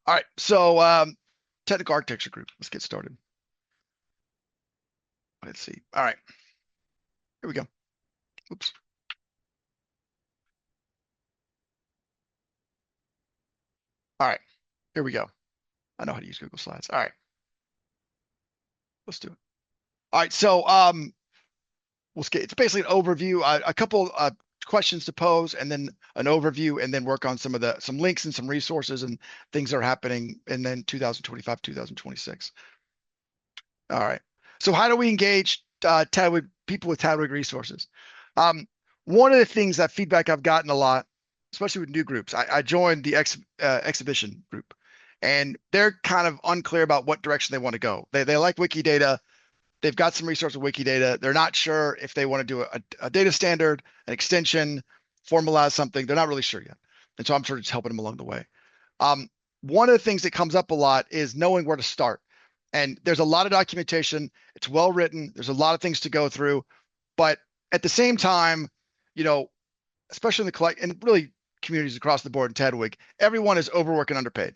All right, so technical architecture group. Let's get started. Let's see. All right, here we go. Oops. All right, here we go. I know how to use Google Slides. All right, let's do it. All right, so it's basically an overview, a couple questions to pose, and then an overview, and then work on some links and some resources and things that are happening, and then 2025, 2026. All right. So how do we engage people with TDWG resources? Um, One of the things that feedback I've gotten a lot, especially with new groups, I joined the exhibition group, and they're kind of unclear about what direction they want to go. They like Wikidata. They've got some resources with Wikidata. They're not sure if they want to do a data standard, an extension, formalize something. They're not really sure yet. And so I'm sort of just helping them along the way. One of the things that comes up a lot is knowing where to start. And there's a lot of documentation. It's well written. There's a lot of things to go through. But at the same time, you know, especially in the collect and really communities across the board in TDWG, everyone is overworked and underpaid.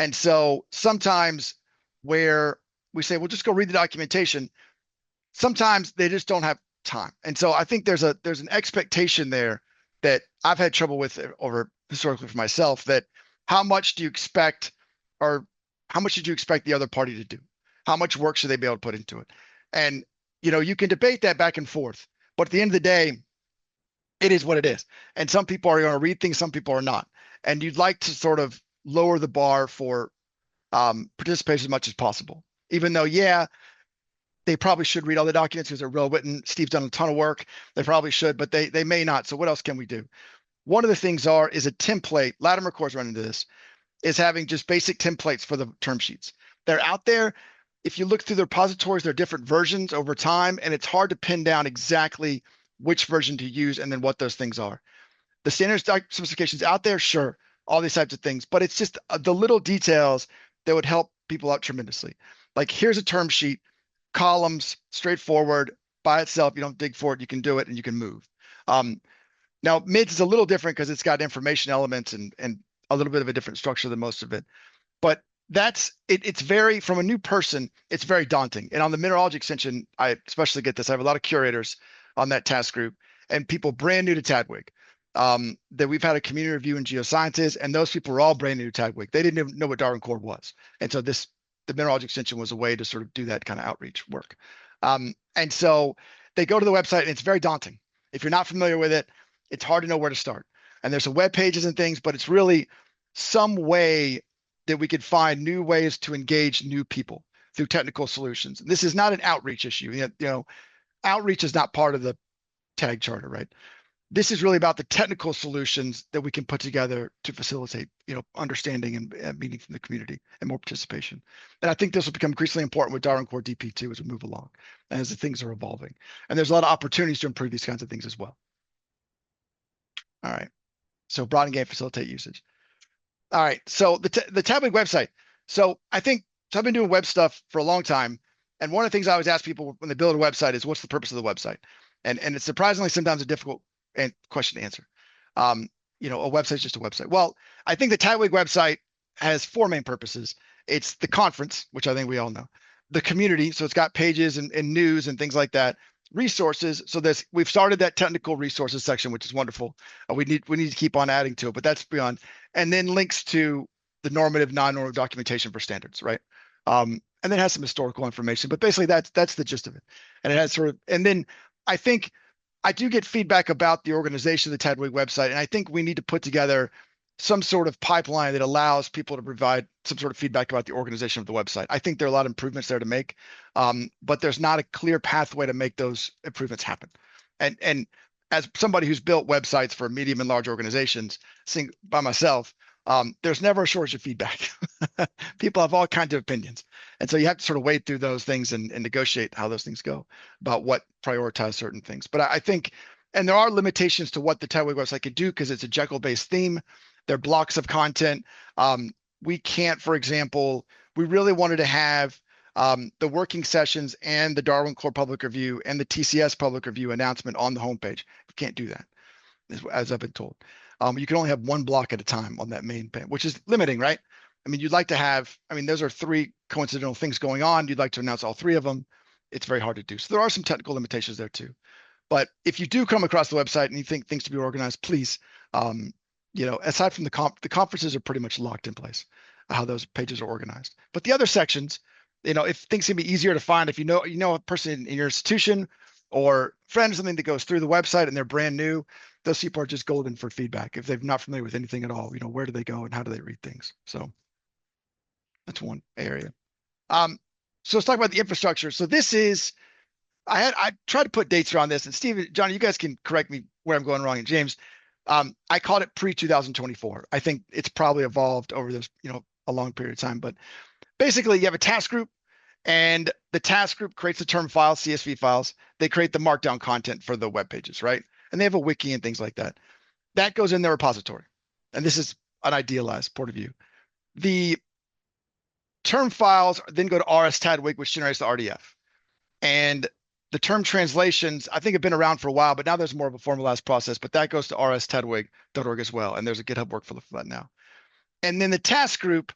And so sometimes where we say, well, just go read the documentation, sometimes they just don't have time. And so I think there's an expectation there that I've had trouble with over historically for myself, that how much do you expect, or how much did you expect the other party to do? How much work should they be able to put into it? And, you can debate that back and forth, but at the end of the day, it is what it is. And some people are going to read things, some people are not. And you'd like to sort of lower the bar for participation as much as possible, even though, yeah, they probably should read all the documents because they're well written. Steve's done a ton of work. They probably should, but they may not. So what else can we do? One of the things is a template. Latimer Core's run into this, is having just basic templates for the term sheets. They're out there. If you look through the repositories, there are different versions over time, and it's hard to pin down exactly which version to use and then what those things are. The standards specifications out there, sure, all these types of things, but it's just the little details that would help people out tremendously. Like, here's a term sheet, columns, straightforward, by itself. You don't dig for it. You can do it and you can move. Now, MIDS is a little different because it's got information elements and a little bit of a different structure than most of it. But that's it. It's from a new person, it's very daunting. And on the mineralogy extension, I especially get this. I have a lot of curators on that task group and people brand new to TDWG. That we've had a community review in geosciences, and those people were all brand new to TDWG. They didn't even know what Darwin Core was. And so the mineralogy extension was a way to sort of do that kind of outreach work. And so they go to the website and it's very daunting. If you're not familiar with it, it's hard to know where to start. And there's some web pages and things, but it's really some way that we could find new ways to engage new people through technical solutions. This is not an outreach issue. Outreach is not part of the TAG charter, right? This is really about the technical solutions that we can put together to facilitate, understanding and meeting from the community and more participation. And I think this will become increasingly important with Darwin Core DP2 as we move along and as the things are evolving. And there's a lot of opportunities to improve these kinds of things as well. All right. So broaden game, facilitate usage. All right. So the TDWG website. So I've been doing web stuff for a long time. And one of the things I always ask people when they build a website is, what's the purpose of the website? And it's surprisingly sometimes a difficult question to answer. A website is just a website. Well, I think the TDWG website has four main purposes. It's the conference, which I think we all know, the community. So it's got pages and news and things like that. Resources. So we've started that technical resources section, which is wonderful. We need to keep on adding to it, but that's beyond. And then links to the normative, non-normative documentation for standards, right? And then has some historical information, but basically that's the gist of it. And it has and then I think I do get feedback about the organization of the TDWG website, and I think we need to put together some sort of pipeline that allows people to provide some sort of feedback about the organization of the website. I think there are a lot of improvements there to make, but there's not a clear pathway to make those improvements happen. And as somebody who's built websites for medium and large organizations, seeing by myself, there's never a shortage of feedback. People have all kinds of opinions. And so you have to sort of wade through those things and negotiate how those things go about what prioritize certain things. But I think, and there are limitations to what the TDWG website can do because it's a Jekyll-based theme. There are blocks of content. We can't, for example, we really wanted to have the working sessions and the Darwin Core public review and the TCS public review announcement on the homepage. We can't do that, as I've been told. You can only have one block at a time on that main page, which is limiting, right? I mean, you'd like to have, I mean, those are three coincidental things going on. You'd like to announce all three of them. It's very hard to do. So there are some technical limitations there too. But if you do come across the website and you think things to be organized, please, um, aside from the conferences are pretty much locked in place, how those pages are organized. But the other sections, if things can be easier to find, if you know a person in your institution or friend or something that goes through the website and they're brand new, those people are just golden for feedback. If they're not familiar with anything at all, where do they go and how do they read things? So that's one area. So let's talk about the infrastructure. So this is, I tried to put dates around this, and Steve, Johnny, you guys can correct me where I'm going wrong. And James, I called it pre-2024. I think it's probably evolved over this, a long period of time. But basically, you have a task group, and the task group creates the term files, CSV files. They create the markdown content for the web pages, right? And they have a wiki and things like that. That goes in their repository. And this is an idealized point of view. The term files then go to rs-tadwig, which generates the RDF. And the term translations, I think, have been around for a while, but now there's more of a formalized process, but that goes to rs-tadwig.org as well. And there's a GitHub workflow for that now. And then the task group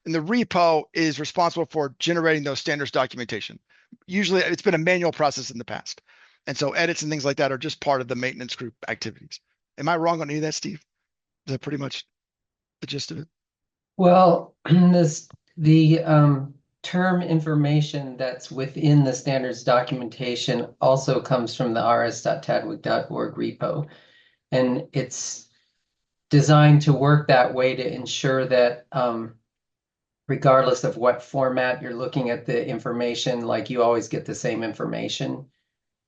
in the repo is responsible for generating those standards documentation. Usually it's been a manual process in the past. And so edits and things like that are just part of the maintenance group activities. Am I wrong on any of that, Steve? Is that pretty much the gist of it? Well, the term information that's within the standards documentation also comes from the rs.tadwig.org repo. And it's designed to work that way to ensure that regardless of what format you're looking at the information, like you always get the same information.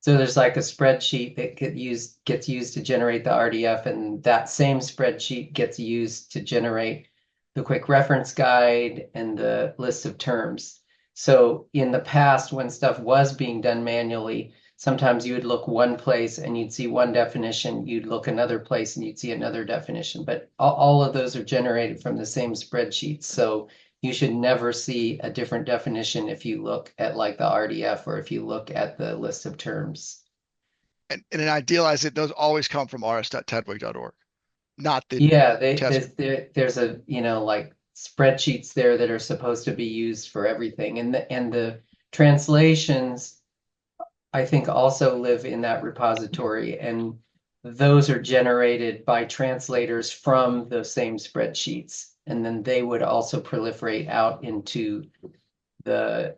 So there's like a spreadsheet that gets used to generate the RDF, and that same spreadsheet gets used to generate the quick reference guide and the list of terms. So in the past, when stuff was being done manually, sometimes you would look one place and you'd see one definition, you'd look another place and you'd see another definition, but all of those are generated from the same spreadsheet. So you should never see a different definition if you look at like the RDF or if you look at the list of terms. And in idealize it, those always come from rs.tadwig.org, not the Yeah, test. there's a, like spreadsheets there that are supposed to be used for everything. And the translations, I think, also live in that repository, and those are generated by translators from the same spreadsheets. And then they would also proliferate out into the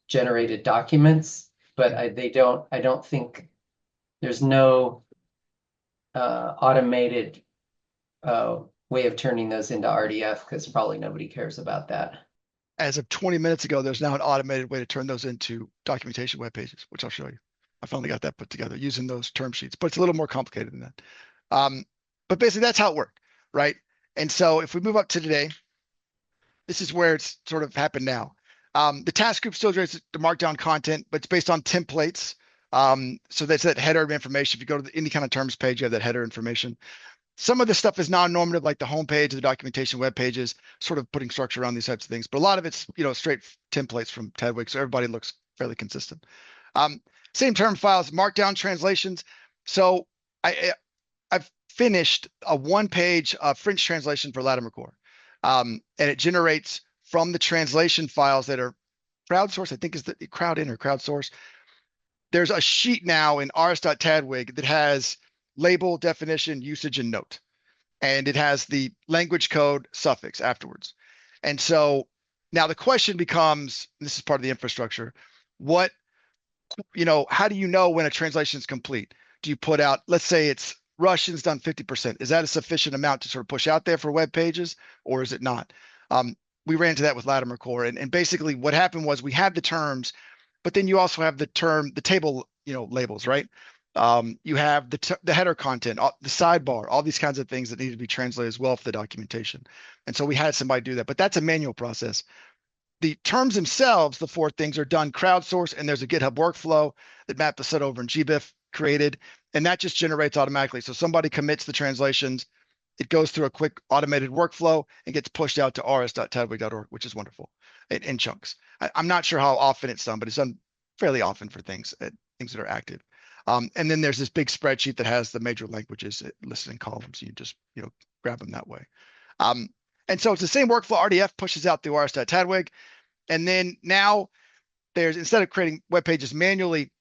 generated documents, but I don't think there's no automated way of turning those into RDF, because probably nobody cares about that. As of 20 minutes ago, there's now an automated way to turn those into documentation web pages, which I'll show you. I finally got that put together using those term sheets, but it's a little more complicated than that. But basically, that's how it worked, right? And so if we move up to today, this is where it's sort of happened now. The task group still generates the markdown content, but it's based on templates. So that's that header of information. If you go to any kind of terms page, you have that header information. Some of the stuff is non-normative, like the homepage, the documentation web pages, sort of putting structure around these types of things. But a lot of it's, straight templates from Tadwig, so everybody looks fairly consistent. Same term files, markdown translations. So I've finished a one-page French translation for Latimer Core, and it generates from the translation files that are crowdsourced. I think is the crowd-in or crowdsourced. There's a sheet now in rs.tadwig that has label, definition, usage, and note. And it has the language code suffix afterwards. And so now the question becomes, and this is part of the infrastructure, how do you know when a translation is complete? Do you put out, let's say it's Russian's done 50%. Is that a sufficient amount to sort of push out there for web pages, or is it not? We ran into that with Latimer Core. And basically what happened was we had the terms, but then you also have the table, labels, right? You have the header content, the sidebar, all these kinds of things that need to be translated as well for the documentation. And so we had somebody do that, but that's a manual process. The terms themselves, the four things, are done crowdsourced, and there's a GitHub workflow that Matt Bassett over in GBIF created, and that just generates automatically. So somebody commits the translations, it goes through a quick automated workflow and gets pushed out to rs.tadwig.org, which is wonderful, in chunks. I'm not sure how often it's done, but it's done fairly often for things that are active. And then there's this big spreadsheet that has the major languages listed in columns. You just, grab them that way. And so it's the same workflow. RDF pushes out through rs.tadwig. And then now there's, instead of creating web pages manually,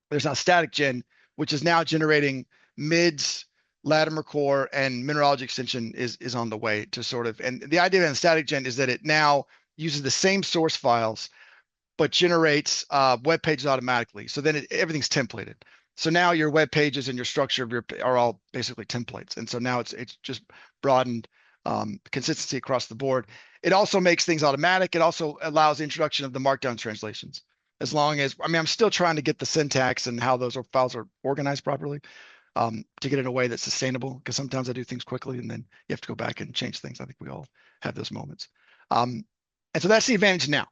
there's now static gen, which is now generating mids, Latimer core, and mineralogy extension is on the way to sort of, and the idea of static gen is that it now uses the same source files, but generates web pages automatically. So then everything's templated. So now your web pages and your structure of your are all basically templates. And so now it's just broadened consistency across the board. It also makes things automatic. It also allows the introduction of the markdown translations. As long as, I mean, I'm still trying to get the syntax and how those files are organized properly to get in a way that's sustainable. Because sometimes I do things quickly and then you have to go back and change things. I think we all have those moments. And so that's the advantage now.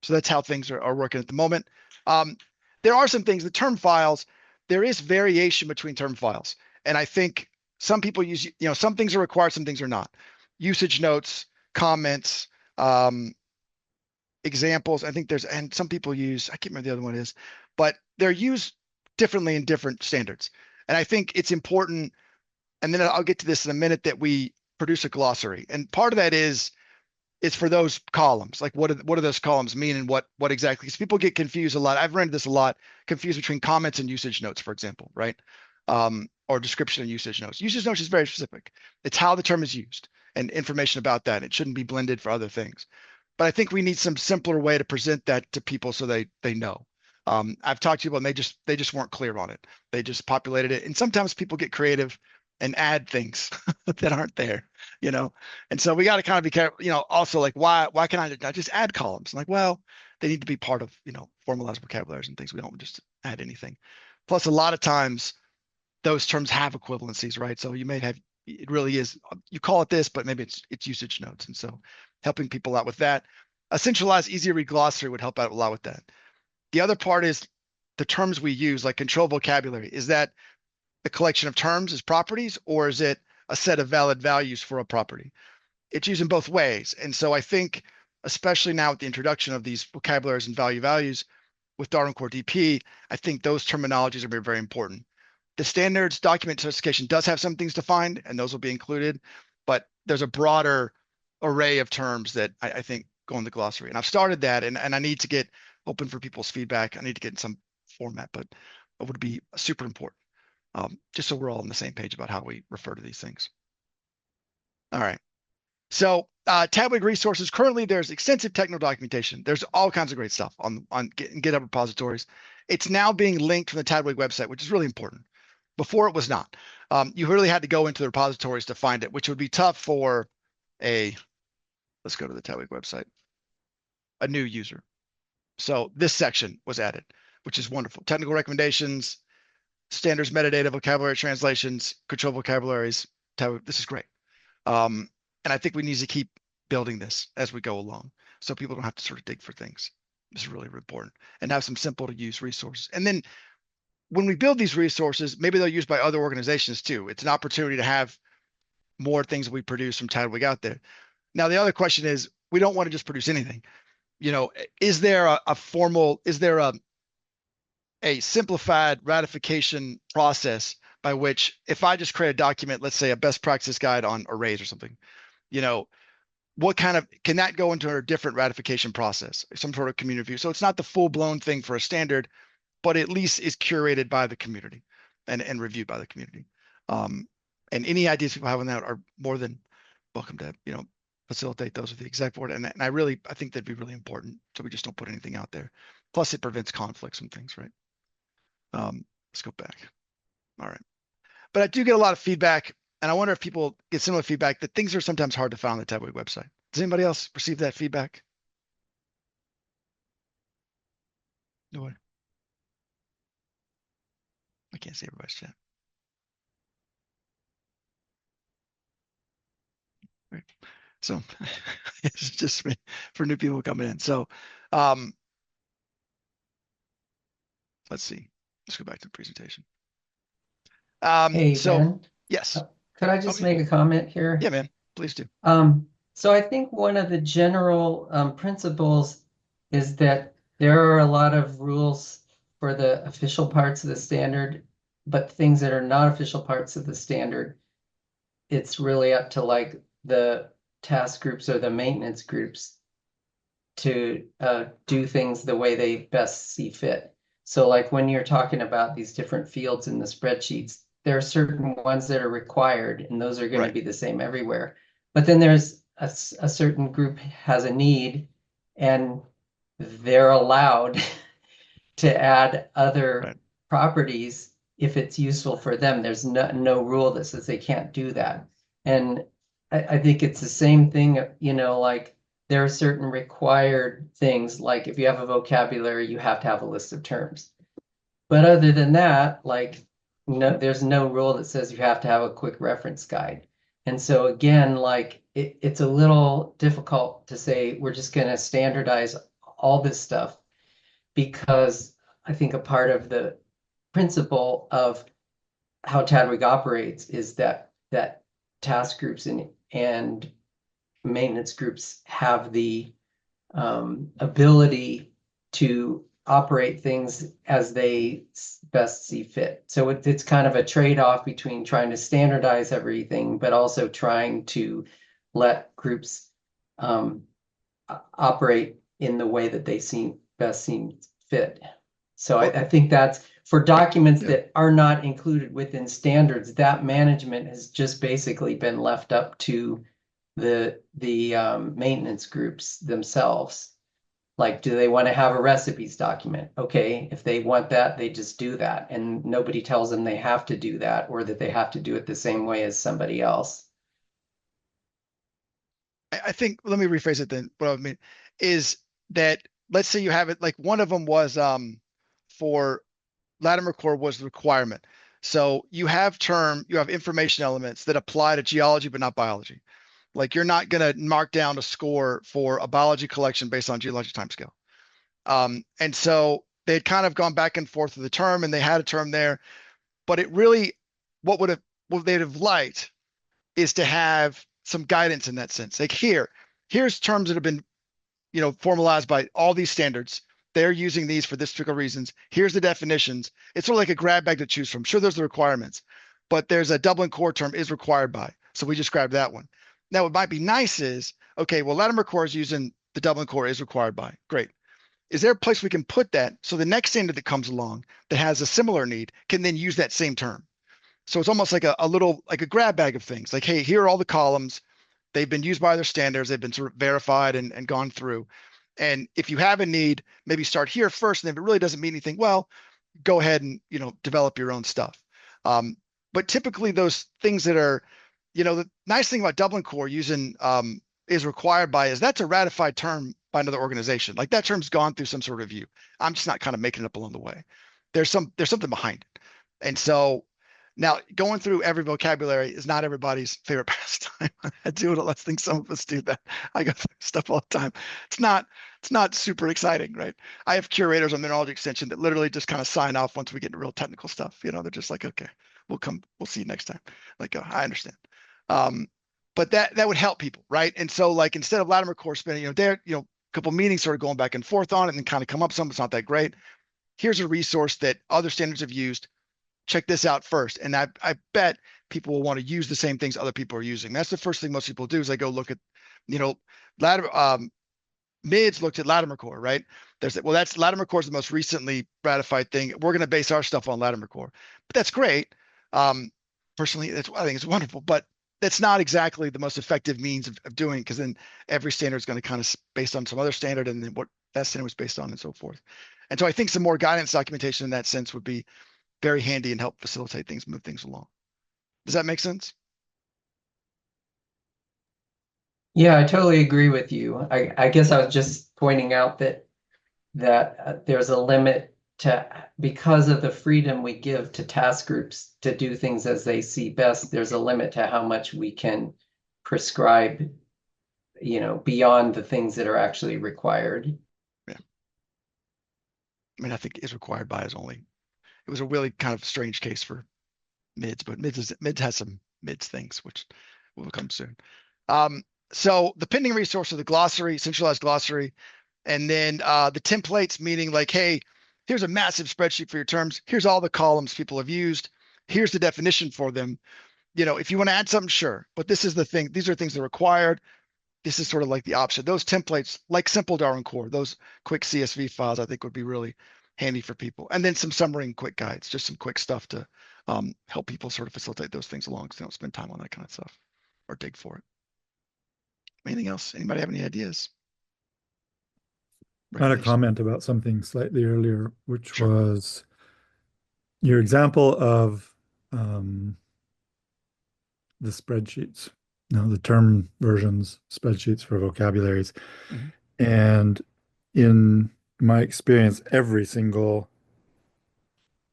So that's how things are working at the moment. There are some things, the term files, there is variation between term files. And I think some people use, some things are required, some things are not. Usage notes, comments, examples. I think and some people use, I can't remember the other one is, but they're used differently in different standards. And I think it's important, and then I'll get to this in a minute, that we produce a glossary. And part of that is for those columns. Like what do those columns mean and what exactly? Because people get confused a lot. I've run into this a lot, confused between comments and usage notes, for example, right? Or description and usage notes. Usage notes is very specific. It's how the term is used and information about that. It shouldn't be blended for other things. But I think we need some simpler way to present that to people so they know. I've talked to people and they just weren't clear on it. They just populated it. And sometimes people get creative and add things that aren't there, And so we got to kind of be careful, also like why can I not just add columns? I'm like, well, they need to be part of, formalized vocabularies and things. We don't just add anything. Plus, a lot of times those terms have equivalencies, right? So you may have, it really is, you call it this, but maybe it's usage notes. And so helping people out with that. A centralized, easy to read glossary would help out a lot with that. The other part is the terms we use, like control vocabulary. Is that the collection of terms as properties, or is it a set of valid values for a property? It's used in both ways. And so I think, especially now with the introduction of these vocabularies and values with Darwin Core DP, I think those terminologies are very, very important. The standards document specification does have some things defined, and those will be included, but there's a broader array of terms that I think go in the glossary. And I've started that, and I need to get open for people's feedback. I need to get in some format, but it would be super important. Just so we're all on the same page about how we refer to these things. All right. So Tadwig resources, currently there's extensive technical documentation. There's all kinds of great stuff on GitHub repositories. It's now being linked from the Tadwig website, which is really important. Before it was not. You really had to go into the repositories to find it, which would be tough for let's go to the Tadwig website, a new user. So this section was added, which is wonderful. Technical recommendations, standards, metadata, vocabulary translations, control vocabularies. This is great. And I think we need to keep building this as we go along so people don't have to sort of dig for things. This is really important, and have some simple to use resources. And then when we build these resources, maybe they're used by other organizations too. It's an opportunity to have more things that we produce from Tadwig out there. Now, the other question is, we don't want to just produce anything. Is there a simplified ratification process by which, if I just create a document, let's say a best practice guide on arrays or something, what kind of, can that go into a different ratification process, some sort of community review? So it's not the full blown thing for a standard, but at least is curated by the community and reviewed by the community. And any ideas people have on that are more than welcome to, facilitate those with the exec board. And I think that'd be really important. So we just don't put anything out there. Plus it prevents conflicts and things, right? Let's go back. All right. But I do get a lot of feedback, and I wonder if people get similar feedback that things are sometimes hard to find on the Tadwig website. Does anybody else receive that feedback? No way. I can't see everybody's chat. Right. So it's just for new people coming in. So let's see. Let's go back to the presentation. Hey, so Ben, yes. could I just make a comment here? Yeah, man, please do. So I think one of the general principles is that there are a lot of rules for the official parts of the standard, but things that are not official parts of the standard, it's really up to like the task groups or the maintenance groups to do things the way they best see fit. So like when you're talking about these different fields in the spreadsheets, there are certain ones that are required, and those are going to Right. be the same everywhere. But then there's a certain group has a need, and they're allowed to add other Right. properties if it's useful for them. There's no rule that says they can't do that. And I think it's the same thing, like there are certain required things, like if you have a vocabulary, you have to have a list of terms. But other than that, like no, there's no rule that says you have to have a quick reference guide. And so again, like it's a little difficult to say we're just going to standardize all this stuff because I think a part of the principle of how Tadwig operates is that task groups and maintenance groups have the ability to operate things as they best see fit. So it's kind of a trade-off between trying to standardize everything, but also trying to let groups um, operate in the way that they best seem fit. So Well, I think that's for documents yeah. that are not included within standards, that management has just basically been left up to the maintenance groups themselves. Like, do they want to have a recipes document? Okay, if they want that, they just do that. And nobody tells them they have to do that or that they have to do it the same way as somebody else. I think, let me rephrase it then. What I mean is that, let's say you have it, like one of them was for Latimer core was the requirement. So you have information elements that apply to geology but not biology. Like you're not going to mark down a score for a biology collection based on geologic timescale. And so they'd kind of gone back and forth with the term, and they had a term there, but it really, what they'd have liked is to have some guidance in that sense. Like here's terms that have been, formalized by all these standards. They're using these for this particular reasons. Here's the definitions. It's sort of like a grab bag to choose from. Sure, there's the requirements, but there's a Dublin core term is required by. So we just grabbed that one. Now, what might be nice is, okay, well, Latimer core is using the Dublin core is required by. Great. Is there a place we can put that so the next standard that comes along that has a similar need can then use that same term? So it's almost like a little, like a grab bag of things. Like, hey, here are all the columns. They've been used by their standards. They've been sort of verified and gone through. And if you have a need, maybe start here first. And if it really doesn't mean anything, well, go ahead and, develop your own stuff. Um, but typically those things that are, the nice thing about Dublin Core using is required by is that's a ratified term by another organization. Like that term's gone through some sort of review. I'm just not kind of making it up along the way. There's something behind it. And so now going through every vocabulary is not everybody's favorite pastime. I do it. I think some of us do that. I go through stuff all the time. It's not, it's not super exciting, right? I have curators on mineralogy extension that literally just kind of sign off once we get into real technical stuff. They're just like, okay, we'll see you next time. Like, I understand. Um, but that would help people, right? And so like instead of Latimer core spending, a couple meetings sort of going back and forth on it and then kind of come up some, it's not that great. Here's a resource that other standards have used. Check this out first. And I bet people will want to use the same things other people are using. That's the first thing most people do is they go look at, Latimer, MIDS looked at Latimer core, right? That's Latimer core is the most recently ratified thing. We're going to base our stuff on Latimer core, but that's great. Personally, I think it's wonderful, but that's not exactly the most effective means of doing, because then every standard is going to kind of based on some other standard and then what that standard was based on and so forth. And so I think some more guidance documentation in that sense would be very handy and help facilitate things, move things along. Does that make sense? Yeah, I totally agree with you. I guess I was just pointing out that there's a limit to because of the freedom we give to task groups to do things as they see best, there's a limit to how much we can prescribe, beyond the things that are actually required. Yeah. I mean, I think is required by is only, it was a really kind of strange case for MIDS, but MIDS has some MIDS things, which will come soon. Um, so the pending resource of the glossary, centralized glossary, and then the templates, meaning like, hey, here's a massive spreadsheet for your terms. Here's all the columns people have used. Here's the definition for them. if you want to add something, sure. But this is the thing. These are things that are required. This is sort of like the option. Those templates, like simple Darwin core, those quick CSV files, I think would be really handy for people. And then some summary and quick guides, just some quick stuff to help people sort of facilitate those things along so they don't spend time on that kind of stuff or dig for it. Anything else? Anybody have any ideas? I had a Recommendations? comment about something slightly earlier, which Sure. was your example of um, the spreadsheets, the term versions, spreadsheets for vocabularies. Mhm. And in my experience, every single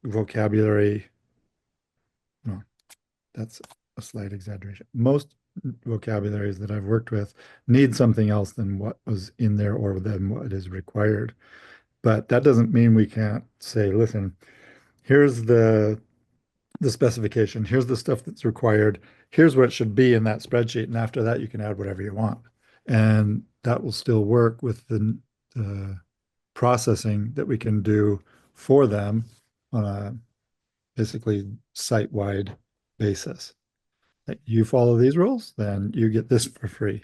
vocabulary, no, that's a slight exaggeration. Most vocabularies that I've worked with need something else than what was in there or than what is required. But that doesn't mean we can't say, listen, here's the specification, here's the stuff that's required, here's what should be in that spreadsheet, and after that you can add whatever you want. And that will still work with the processing that we can do for them on a basically site-wide basis. Like you follow these rules, then you get this for free.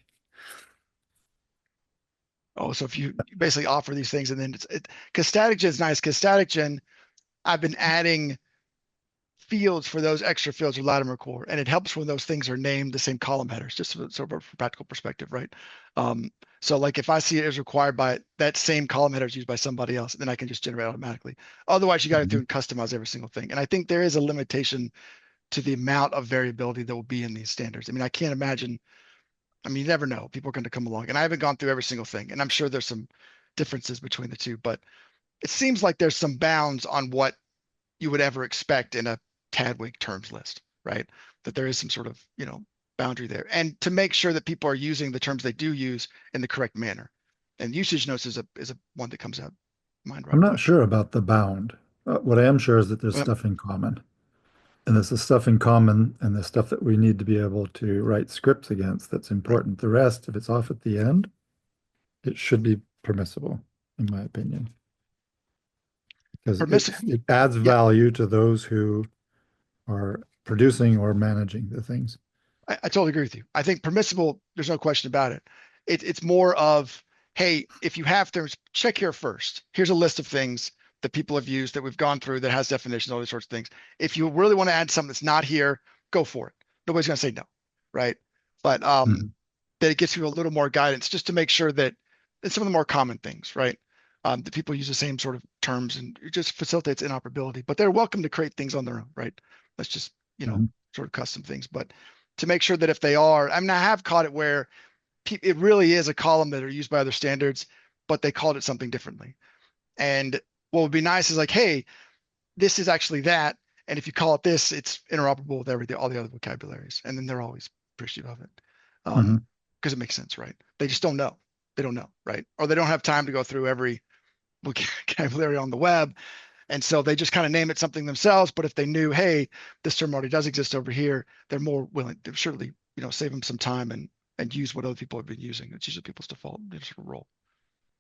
Oh, so if you basically offer these things and then because static gen is nice because static gen, I've been adding fields for those extra fields with Latimer core, and it helps when those things are named the same column headers, just sort of a practical perspective, right? Um, so like if I see it is required by that same column header is used by somebody else, then I can just generate automatically. Otherwise, you got to do Mhm. and customize every single thing. And I think there is a limitation to the amount of variability that will be in these standards. I mean, I can't imagine. I mean, you never know. People are going to come along, and I haven't gone through every single thing, and I'm sure there's some differences between the two, but it seems like there's some bounds on what you would ever expect in a Tadwig terms list, right? That there is some sort of, boundary there. And to make sure that people are using the terms they do use in the correct manner. And usage notes is a one that comes out mind right I'm away. not sure about the bound. What I am sure is that there's Well, stuff in common. And there's the stuff in common and the stuff that we need to be able to write scripts against that's right. important. The rest, if it's off at the end, it should be permissible, in my opinion, because Permissive. it adds Yeah, value to those who are producing or managing the things. I totally agree with you. I think permissible, there's no question about it. It's more of, hey, if you have terms, check here first. Here's a list of things that people have used that we've gone through that has definitions, all these sorts of things. If you really want to add something that's not here, go for it. Nobody's going to say no, right? But Mhm. that it gives you a little more guidance just to make sure that it's some of the more common things, right? That people use the same sort of terms and it just facilitates interoperability. But they're welcome to create things on their own, right? Let's just, Mhm. sort of custom things. But to make sure that if they are, I mean, I have caught it where it really is a column that are used by other standards, but they called it something differently. And what would be nice is like, hey, this is actually that. And if you call it this, it's interoperable with everything, all the other vocabularies. And then they're always appreciative of it. Mhm. Because it makes sense, right? They just don't know. They don't know, right? Or they don't have time to go through every vocabulary on the web. And so they just kind of name it something themselves. But if they knew, hey, this term already does exist over here, they're more willing to surely, save them some time and use what other people have been using. It's usually people's default sort of role.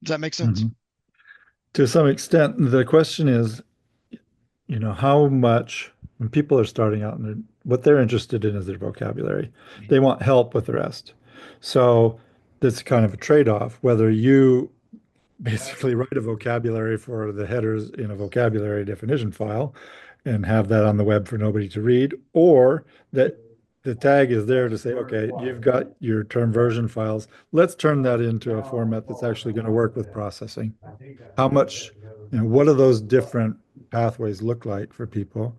Does that make sense? Mhm. To some extent, the question is, how much when people are starting out and what they're interested in is their vocabulary. Mhm. They want help with the rest. So it's kind of a trade-off, whether you basically write a vocabulary for the headers in a vocabulary definition file and have that on the web for nobody to read, or that the tag is there to say, okay, you've got your term version files. Let's turn that into a format that's actually going to work with processing. How much, what do those different pathways look like for people?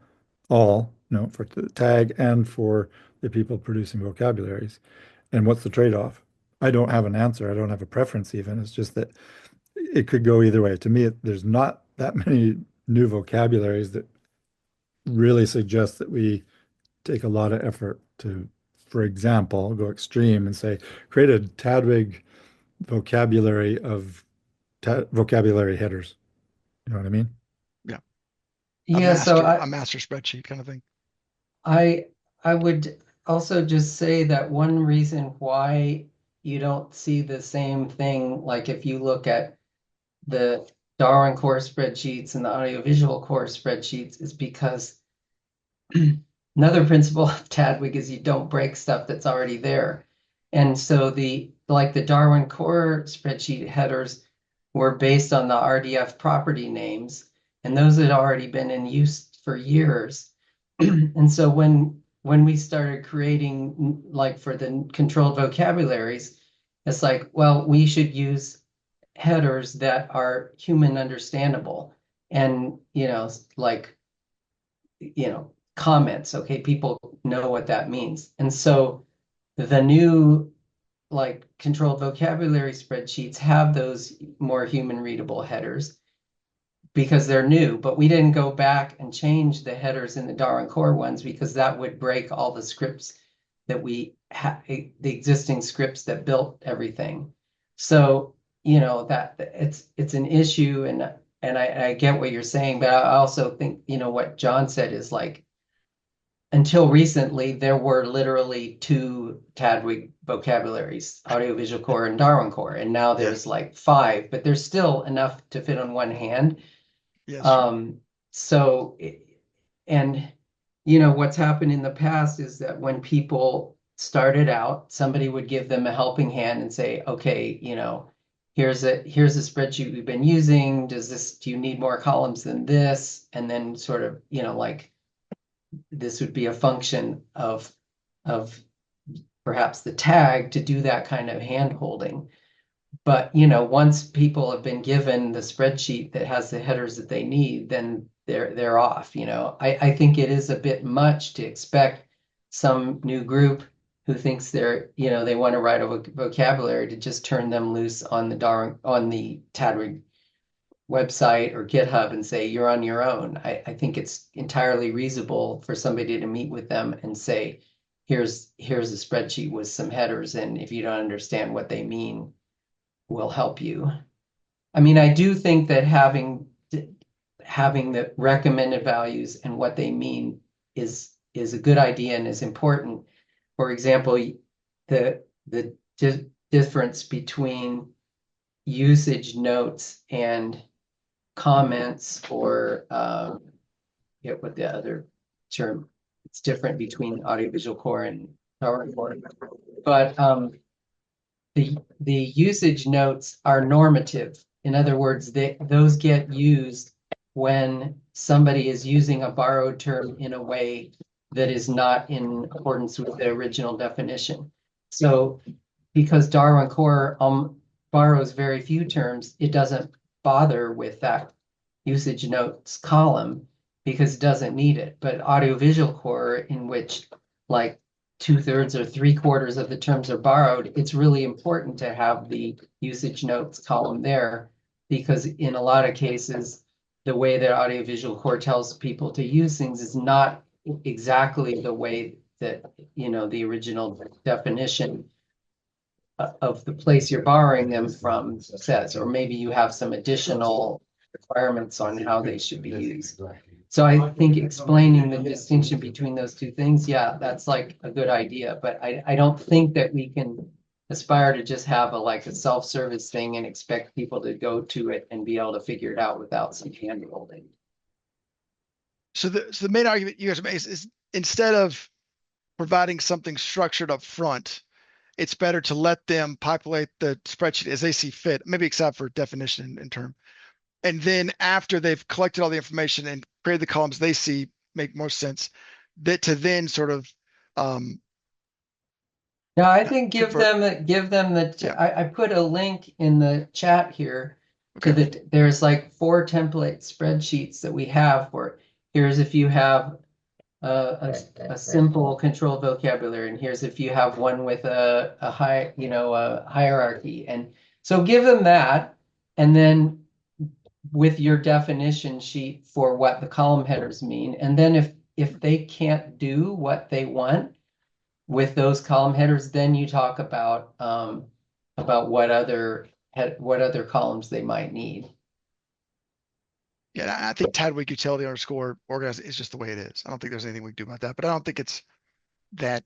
All, for the tag and for the people producing vocabularies. And what's the trade-off? I don't have an answer. I don't have a preference even. It's just that it could go either way. To me, there's not that many new vocabularies that really suggest that we take a lot of effort to, for example, go extreme and say, create a Tadwig vocabulary of vocabulary headers. You know what I mean? Yeah. A Yeah, so master, a I master spreadsheet kind of thing. I I would also just say that one reason why you don't see the same thing, like if you look at the Darwin core spreadsheets and the audiovisual core spreadsheets, is because another principle of TDWG is you don't break stuff that's already there. And so the Darwin core spreadsheet headers were based on the RDF property names, and those had already been in use for years. And so when we started creating like for the controlled vocabularies, it's like, well, we should use headers that are human understandable and like comments. Okay, people know what that means. And so the new like controlled vocabulary spreadsheets have those more human readable headers because they're new, but we didn't go back and change the headers in the Darwin core ones because that would break all the scripts that we have, the existing scripts that built everything. So, that it's an issue, and I get what you're saying, but I also think, what John said is like, until recently, there were literally two TDWG vocabularies, audiovisual core and Darwin core, and now there's like 5, but there's still enough to fit on one hand. Yes. So, and what's happened in the past is that when people started out, somebody would give them a helping hand and say, okay, here's a spreadsheet we've been using. Do you need more columns than this? And then sort of, like this would be a function of perhaps the tag to do that kind of hand holding. But once people have been given the spreadsheet that has the headers that they need, then they're off. I think it is a bit much to expect some new group who thinks they want to write a vocabulary to just turn them loose on the TDWG website or GitHub and say you're on your own. I think it's entirely reasonable for somebody to meet with them and say, here's a spreadsheet with some headers, and if you don't understand what they mean, we'll help you. I mean, I do think that having the recommended values and what they mean is a good idea and is important. For example, the difference between usage notes and comments, or what the other term, it's different between audiovisual core and Darwin core. But the usage notes are normative. In other words, those get used when somebody is using a borrowed term in a way that is not in accordance with the original definition. So because Darwin core borrows very few terms, it doesn't bother with that usage notes column because it doesn't need it. But audiovisual core, in which like 2/3 or 3/4 of the terms are borrowed, it's really important to have the usage notes column there, because in a lot of cases, the way that audiovisual core tells people to use things is not exactly the way that the original definition of the place you're borrowing them from says, or maybe you have some additional requirements on how they should be used. So I think explaining the distinction between those two things, yeah, that's like a good idea, but I don't think that we can aspire to just have a self-service thing and expect people to go to it and be able to figure it out without some hand holding. So the main argument you guys make is instead of providing something structured up front, it's better to let them populate the spreadsheet as they see fit, maybe except for definition and term. And then after they've collected all the information and created the columns they see make more sense, that to then sort of no, I think give them the Yeah. I put a link in the chat here to Okay. there's like 4 template spreadsheets that we have for here's if you have a simple controlled vocabulary, and here's if you have one with a high, a hierarchy. And so give them that, and then with your definition sheet for what the column headers mean. And then if they can't do what they want with those column headers, then you talk about what other columns they might need. Yeah, I think TDWG utility underscore organized is just the way it is. I don't think there's anything we can do about that, but I don't think it's that,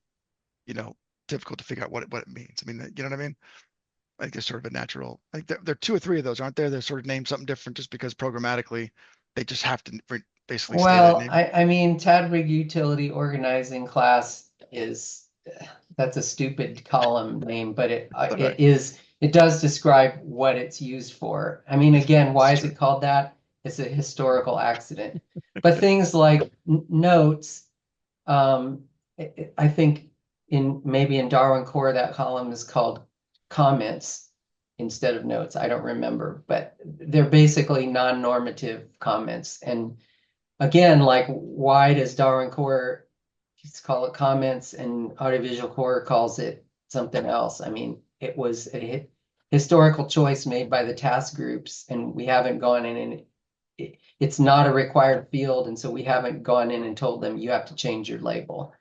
difficult to figure out what it means. I mean, you know what I mean? I think there's sort of a natural, I think there are 2 or 3 of those, aren't there? They're sort of named something different just because programmatically they just have to basically stay that Well, name? I mean, Tadwig utility organizing class is, that's a stupid column name, but All right. it does describe what it's used for. I mean, again, why That's is true. it called that? It's a historical accident. But things like notes, I think maybe in Darwin Core, that column is called comments instead of notes. I don't remember, but they're basically non-normative comments. And again, like, why does Darwin Core call it comments and Audiovisual Core calls it something else? I mean, it was a historical choice made by the task groups, and we haven't gone in and it's not a required field, and so we haven't gone in and told them you have to change your label.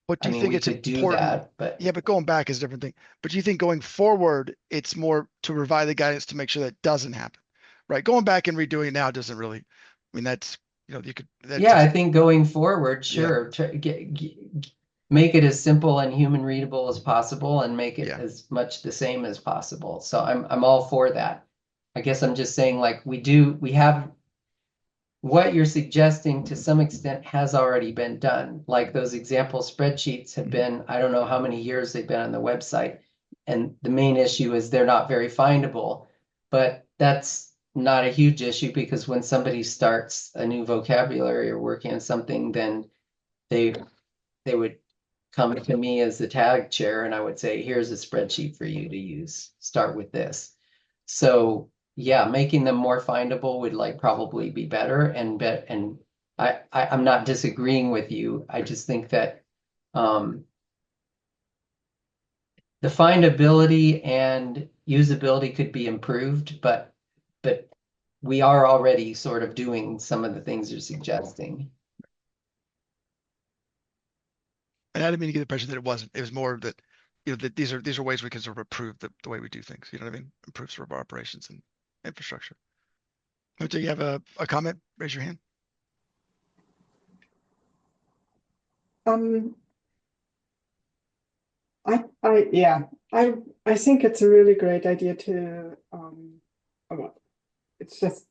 But do I you mean, think we it's could do important? that, but Yeah, but going back is a different thing. But do you think going forward, it's more to provide the guidance to make sure that doesn't happen, right? Going back and redoing it now doesn't really, I mean, that's, you could, that yeah, I just, think going forward, yeah, sure, make it as simple and human readable as possible and make it yeah. as much the same as possible. So I'm all for that. I guess I'm just saying, like, we have what you're suggesting to some extent has already been done. Like those example spreadsheets have been, I don't know how many years they've been on the website. And the main issue is they're not very findable, but that's not a huge issue because when somebody starts a new vocabulary or working on something, then they would come to me as the tag chair and I would say, here's a spreadsheet for you to use. Start with this. So yeah, making them more findable would like probably be better and I'm not disagreeing with you. I just think that the findability and usability could be improved, but we are already sort of doing some of the things you're suggesting. And I didn't mean to get the impression that it wasn't. It was more that, that these are ways we can sort of improve the way we do things. You know what I mean? Improve sort of our operations and infrastructure. Do you have a comment? Raise your hand. Um, yeah, I think it's a really great idea to, well, it's just,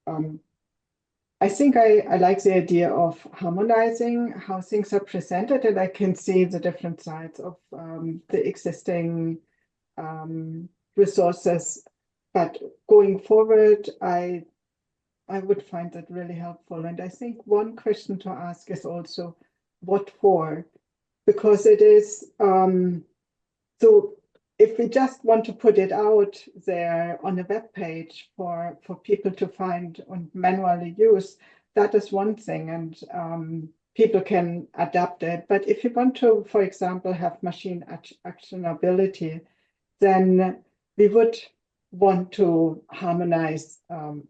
I think I like the idea of harmonizing how things are presented, and I can see the different sides of the existing resources. But going forward, I would find that really helpful. And I think one question to ask is also, what for? Because it is, so if we just want to put it out there on a web page for people to find and manually use, that is one thing, and people can adapt it. But if you want to, for example, have machine actionability, then we would want to harmonize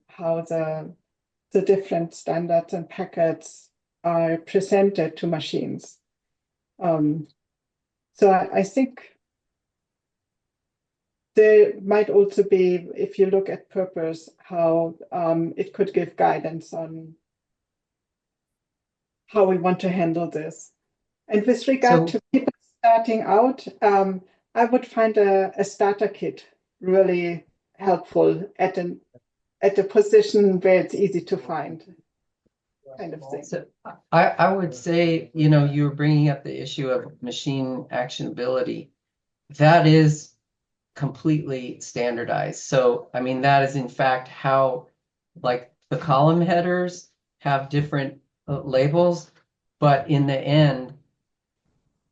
how the different standards and packets are presented to machines. So I think there might also be, if you look at purpose, how it could give guidance on how we want to handle this. And with regard to people starting out, I would find a starter kit really helpful at a position where it's easy to find, kind of thing. So I would say, you were bringing up the issue of machine actionability. That is completely standardized. So, I mean, that is in fact how, like, the column headers have different labels, but in the end,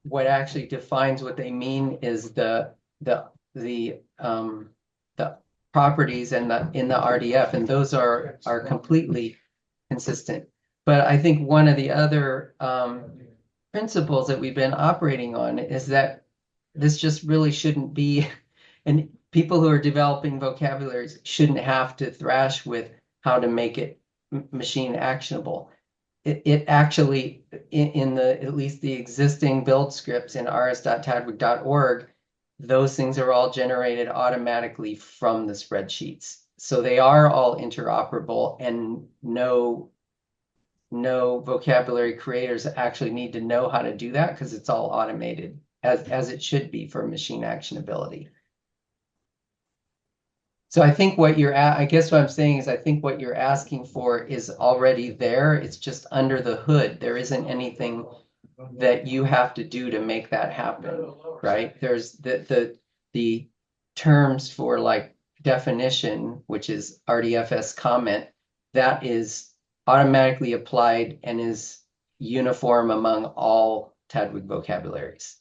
what actually defines what they mean is the properties and in the RDF, and those are completely consistent. But I think one of the other principles that we've been operating on is that this just really shouldn't be, and people who are developing vocabularies shouldn't have to thrash with how to make it machine actionable. It actually, in the at least the existing build scripts in rs.tadwig.org, those things are all generated automatically from the spreadsheets. So they are all interoperable, and no vocabulary creators actually need to know how to do that because it's all automated as it should be for machine actionability. So I think I guess what I'm saying is I think what you're asking for is already there. It's just under the hood. There isn't anything that you have to do to make that happen, right? There's the terms for like definition, which is RDFS comment, that is automatically applied and is uniform among all Tadwig vocabularies.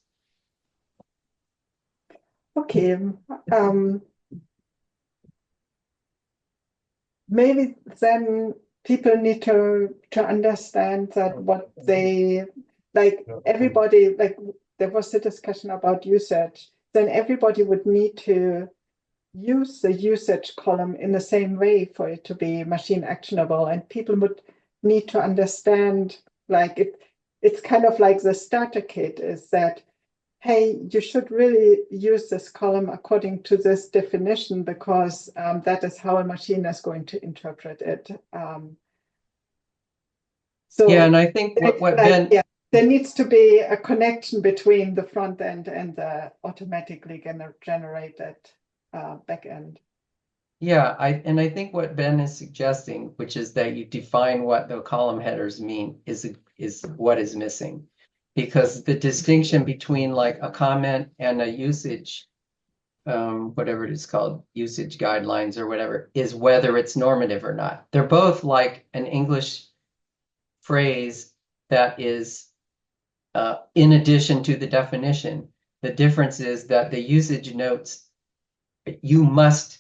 Okay. Maybe then people need to understand that what they like, everybody, like there was a discussion about usage, then everybody would need to use the usage column in the same way for it to be machine actionable, and people would need to understand, like it's kind of like the starter kit is that, hey, you should really use this column according to this definition because that is how a machine is going to interpret it. So yeah, and I think what Ben, yeah, there needs to be a connection between the front end and the automatically generated back end. yeah, I think what Ben is suggesting, which is that you define what the column headers mean, is what is missing. Because the distinction between like a comment and a usage, whatever it is called, usage guidelines or whatever, is whether it's normative or not. They're both like an English phrase that is in addition to the definition. The difference is that the usage notes you must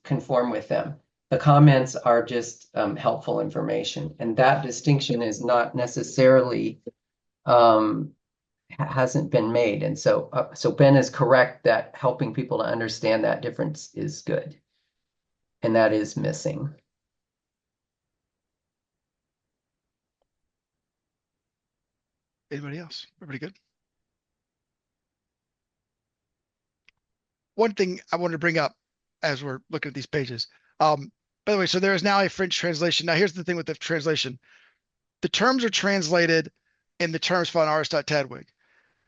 conform with them. The comments are just helpful information, and that distinction is not necessarily hasn't been made. And so Ben is correct that helping people to understand that difference is good, and that is missing. Anybody else? Everybody good? One thing I wanted to bring up as we're looking at these pages. By the way, so there is now a French translation. Now, here's the thing with the translation. The terms are translated in the terms file in rs.tadwig.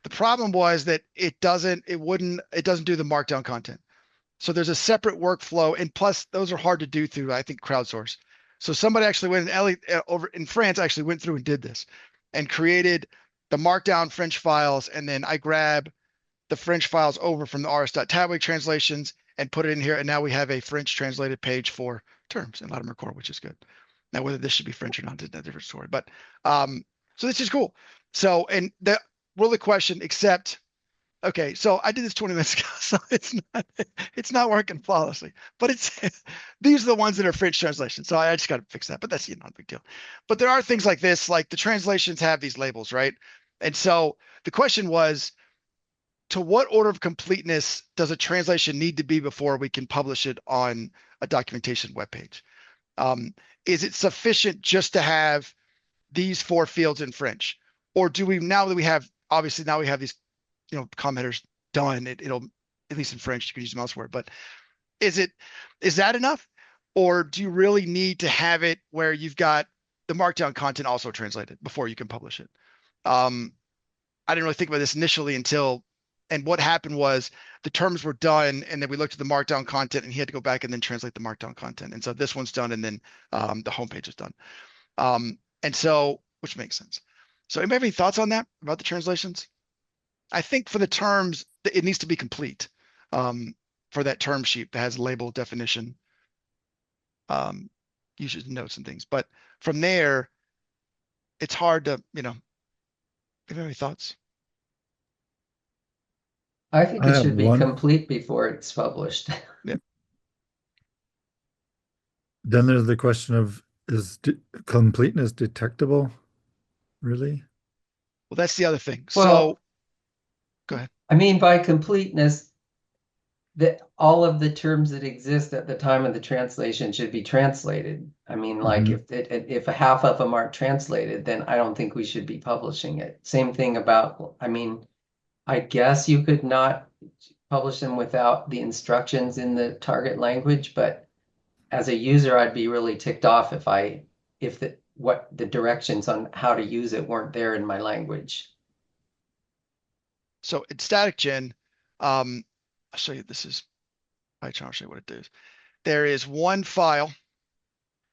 The problem was that it doesn't do the markdown content. So there's a separate workflow, and plus those are hard to do through, I think, crowdsource. So somebody actually went, and Ellie over in France actually went through and did this and created the markdown French files, and then I grab the French files over from the rs.tadwig translations and put it in here, and now we have a French translated page for terms in Latimer Core, which is good. Now, whether this should be French or not is a different story, but so this is cool. So, and the really question, except, okay, so I did this 20 minutes ago, so it's not working flawlessly, but these are the ones that are French translations. So I just got to fix that, but that's not a big deal. But there are things like this, like the translations have these labels, right? And so the question was, to what order of completeness does a translation need to be before we can publish it on a documentation webpage? Is it sufficient just to have these 4 fields in French? Or do we, now that we have, obviously now we have these, comment headers done, it'll, at least in French, you can use them elsewhere, but is that enough? Or do you really need to have it where you've got the markdown content also translated before you can publish it? I didn't really think about this initially and what happened was the terms were done, and then we looked at the markdown content, and he had to go back and then translate the markdown content. And so this one's done, and then the homepage is done. And so, which makes sense. So anybody have any thoughts on that about the translations? I think for the terms, it needs to be complete for that term sheet that has label, definition, usage notes and things. But from there, it's hard to, you have any thoughts? I think I it have should be one. complete before it's published. Then there's the question of, is completeness detectable? Really? Well, that's the other thing. Well, So go ahead. I mean, by completeness, that all of the terms that exist at the time of the translation should be translated. I mean, like if a half of them aren't translated, then I don't think we should be publishing it. Same thing about, I mean, I guess you could not publish them without the instructions in the target language, but as a user, I'd be really ticked off if the directions on how to use it weren't there in my language. So in static gen, I'll show you, this is I'll show you what it does. There is one file.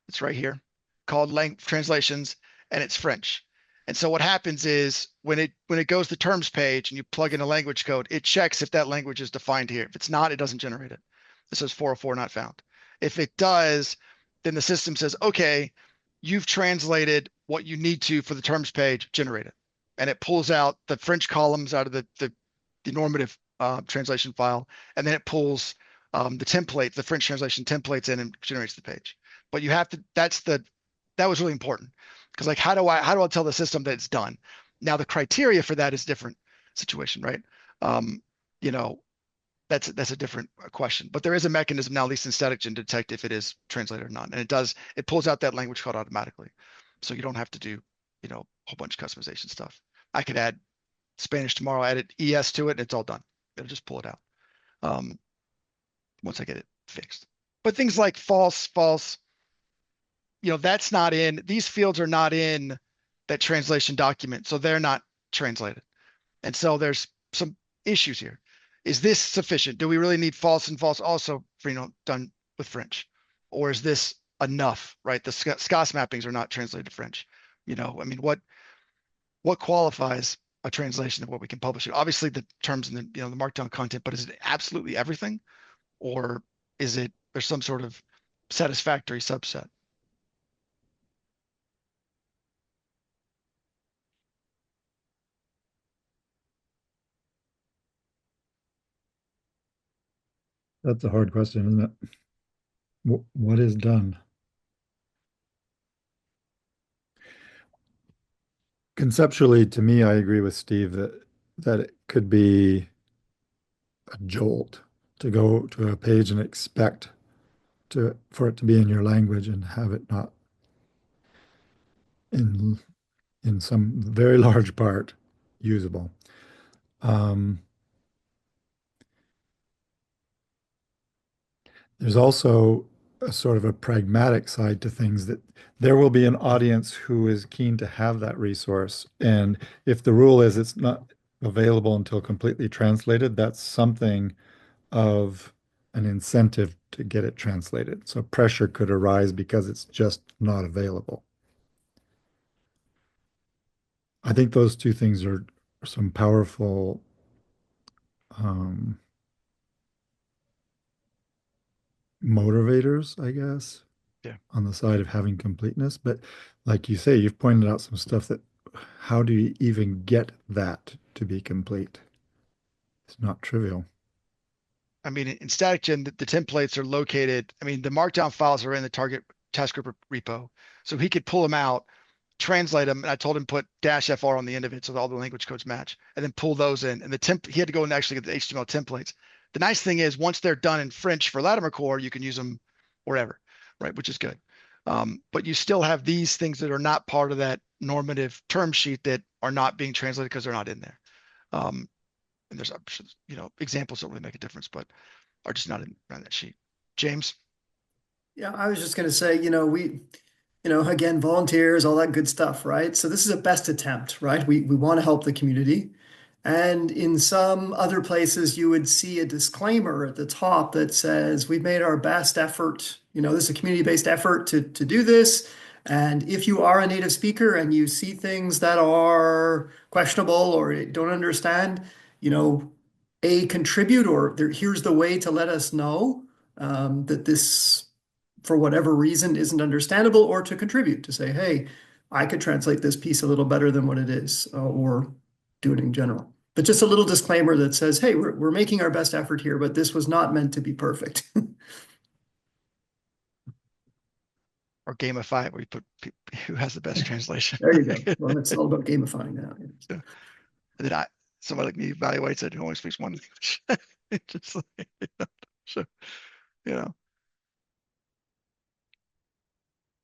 It's right here called translations, and it's French. And so what happens is when it goes to terms page and you plug in a language code, it checks if that language is defined here. If it's not, it doesn't generate it. This says 404 not found. If it does, then the system says, okay, you've translated what you need to for the terms page, generate it. And it pulls out the French columns out of the normative translation file, and then it pulls the template, the French translation templates in and generates the page. But you have to, that was really important, because like, how do I tell the system that it's done? Now the criteria for that is a different situation, right? You know, that's a different question, but there is a mechanism now, at least in StaticGen, to detect if it is translated or not. And it pulls out that language code automatically. So you don't have to do, you know, a whole bunch of customization stuff. I could add Spanish tomorrow, add ES to it, and it's all done. It'll just pull it out once I get it fixed. But things like false, you know, that's not in, these fields are not in that translation document, so they're not translated. And so there's some issues here. Is this sufficient? Do we really need false and false also for, you know, done with French? Or is this enough, right? The SCOS mappings are not translated to French. You know, I mean, what qualifies a translation of what we can publish? Obviously the terms and the, you know, the markdown content, but is it absolutely everything? Or is it, there's some sort of satisfactory subset? That's a hard question, isn't it? What is done? Conceptually, to me, I agree with Steve that it could be a jolt to go to a page and expect for it to be in your language and have it not in some very large part usable. There's also a sort of a pragmatic side to things, that there will be an audience who is keen to have that resource. And if the rule is it's not available until completely translated, that's something of an incentive to get it translated. So pressure could arise because it's just not available. I think those two things are some powerful motivators, I guess, Yeah. on the side of having completeness. But like you say, you've pointed out some stuff that how do you even get that to be complete? It's not trivial. I mean, in StaticGen, the templates are located. I mean, the markdown files are in the target task group repo. So he could pull them out, translate them. And I told him put -FR on the end of it so that all the language codes match, and then pull those in. And he had to go and actually get the HTML templates. The nice thing is once they're done in French for Latimer Core, you can use them wherever, right? Which is good. But you still have these things that are not part of that normative term sheet that are not being translated because they're not in there. And there's, you know, examples that really make a difference, but are just not in around that sheet. James? Yeah, I was just going to say, again, volunteers, all that good stuff, right? So this is a best attempt, right? We want to help the community. And in some other places, you would see a disclaimer at the top that says, we've made our best effort. This is a community-based effort to do this. And if you are a native speaker and you see things that are questionable or don't understand, contribute, or here's the way to let us know that this, for whatever reason, isn't understandable, or to contribute to say, hey, I could translate this piece a little better than what it is, or do it in general. But just a little disclaimer that says, hey, we're making our best effort here, but this was not meant to be perfect. Or gamify it, where you put who has the best translation. There you go. Well, it's all about gamifying now. So, and then somebody like me evaluates it who only speaks one language. Just like, so,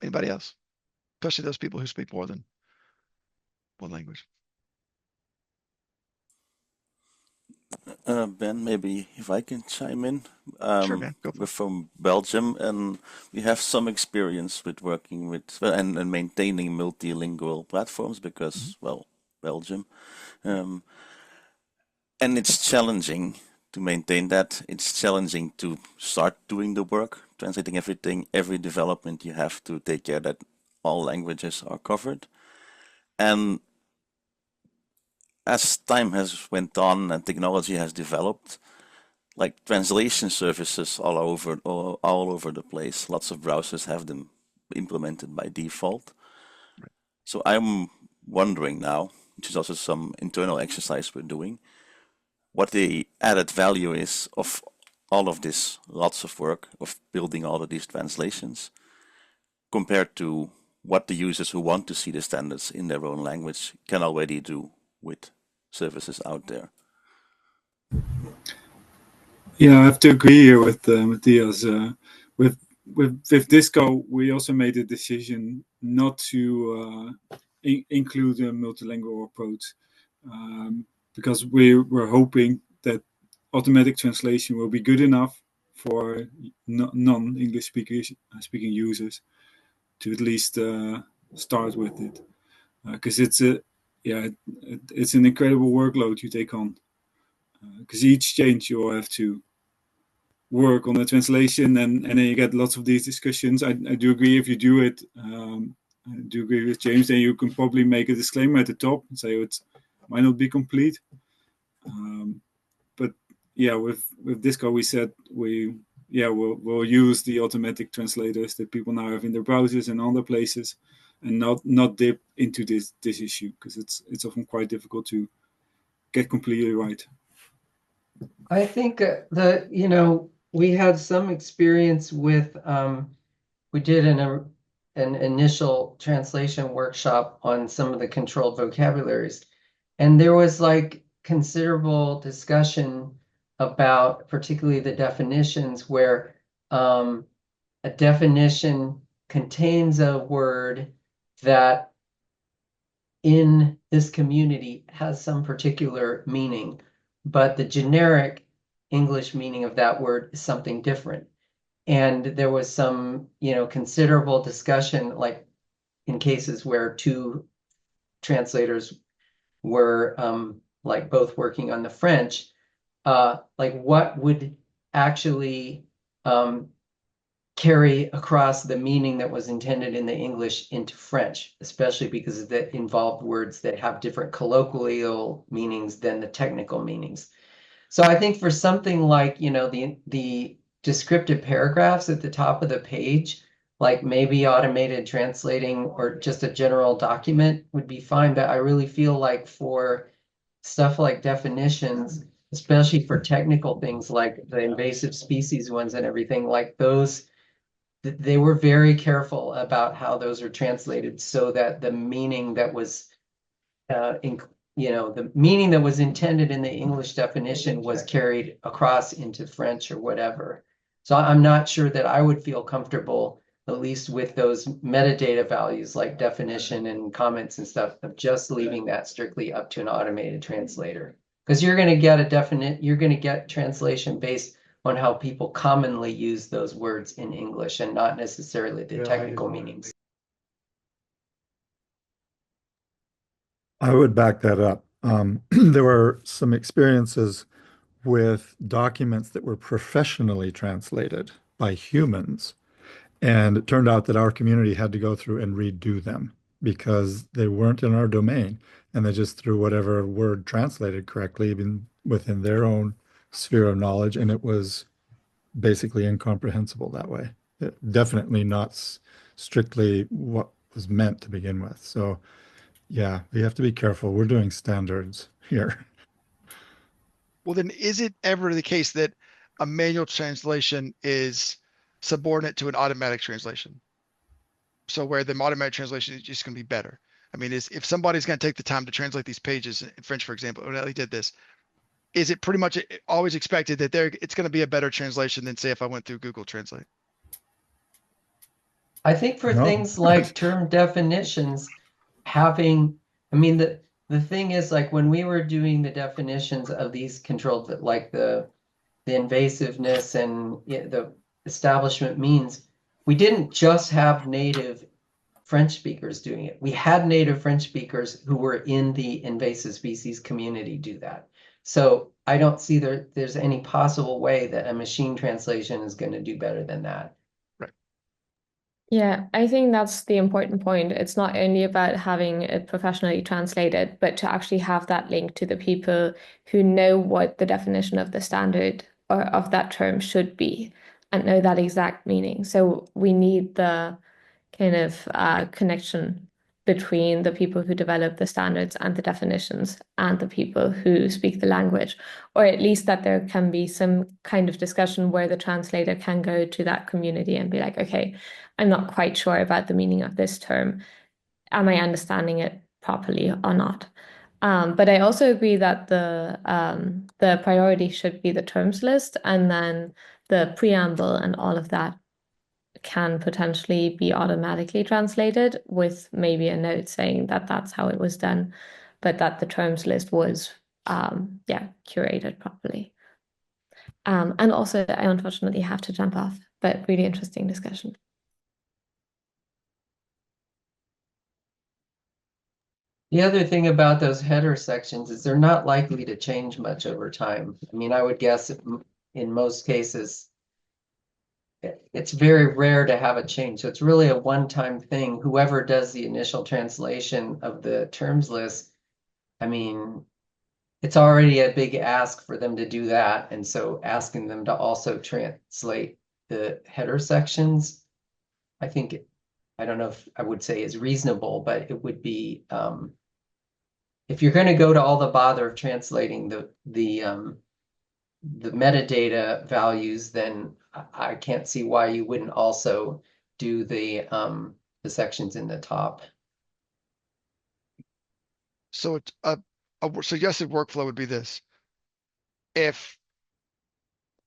anybody else? Especially those people who speak more than one language. Ben, maybe if I can chime in. Sure, man. Go for We're it. from Belgium, and we have some experience with working with and maintaining multilingual platforms because, well, Belgium. And it's challenging to maintain that. It's challenging to start doing the work, translating everything, every development. You have to take care that all languages are covered. And as time has went on and technology has developed, like translation services all over the place. Lots of browsers have them implemented by default. So I'm wondering now, which is also some internal exercise we're doing, what the added value is of all of this lots of work of building all of these translations compared to what the users who want to see the standards in their own language can already do with services out there. Yeah, I have to agree here with Matthias. With Disco, we also made a decision not to include a multilingual approach because we were hoping that automatic translation will be good enough for non-English speaking users to at least start with it, because it's an incredible workload you take on. Because each change you will have to work on the translation, and then you get lots of these discussions. I do agree if you do it. I do agree with James. Then you can probably make a disclaimer at the top and say it might not be complete. But yeah, with Disco, we said we'll use the automatic translators that people now have in their browsers and other places, and not dip into this issue because it's often quite difficult to get completely right. I think we had some experience with we did an initial translation workshop on some of the controlled vocabularies, and there was like considerable discussion about particularly the definitions where a definition contains a word that in this community has some particular meaning, but the generic English meaning of that word is something different. And there was some, considerable discussion, like in cases where two translators were like both working on the French, like what would actually carry across the meaning that was intended in the English into French, especially because that involved words that have different colloquial meanings than the technical meanings. So I think for something like, the descriptive paragraphs at the top of the page, like maybe automated translating or just a general document would be fine. But I really feel like for stuff like definitions, especially for technical things like the invasive species ones and everything like those, they were very careful about how those are translated so that the meaning that was the meaning that was intended in the English definition was carried across into French or whatever. So I'm not sure that I would feel comfortable, at least with those metadata values like definition and comments and stuff, of just leaving that strictly up to an automated translator. Because you're going to get translation based on how people commonly use those words in English and not necessarily the technical meanings. I would back that up. There were some experiences with documents that were professionally translated by humans, and it turned out that our community had to go through and redo them because they weren't in our domain, and they just threw whatever word translated correctly within their own sphere of knowledge, and it was basically incomprehensible that way. Definitely not strictly what was meant to begin with. So yeah, we have to be careful. We're doing standards here. Well, then is it ever the case that a manual translation is subordinate to an automatic translation? So where the automatic translation is just going to be better. I mean, if somebody's going to take the time to translate these pages in French, for example, or Ellie did this, is it pretty much always expected that it's going to be a better translation than, say, if I went through Google Translate? I think for No. things like term definitions, the thing is, like when we were doing the definitions of these controlled, like the invasiveness and the establishment means, we didn't just have native French speakers doing it. We had native French speakers who were in the invasive species community do that. So I don't see there's any possible way that a machine translation is going to do better than that. Right. Yeah, I think that's the important point. It's not only about having it professionally translated, but to actually have that link to the people who know what the definition of the standard or of that term should be and know that exact meaning. So we need the kind of connection between the people who develop the standards and the definitions and the people who speak the language, or at least that there can be some kind of discussion where the translator can go to that community and be like, okay, I'm not quite sure about the meaning of this term. Am I understanding it properly or not? But I also agree that the priority should be the terms list, and then the preamble and all of that can potentially be automatically translated with maybe a note saying that that's how it was done, but that the terms list was curated properly. And also, I unfortunately have to jump off, but really interesting discussion. The other thing about those header sections is they're not likely to change much over time. I mean, I would guess in most cases, it's very rare to have a change. So it's really a one-time thing. Whoever does the initial translation of the terms list, I mean, it's already a big ask for them to do that. And so asking them to also translate the header sections, I think, I don't know if I would say is reasonable, but it would be, if you're going to go to all the bother of translating the metadata values, then I can't see why you wouldn't also do the sections in the top. So it's a suggested workflow would be this. If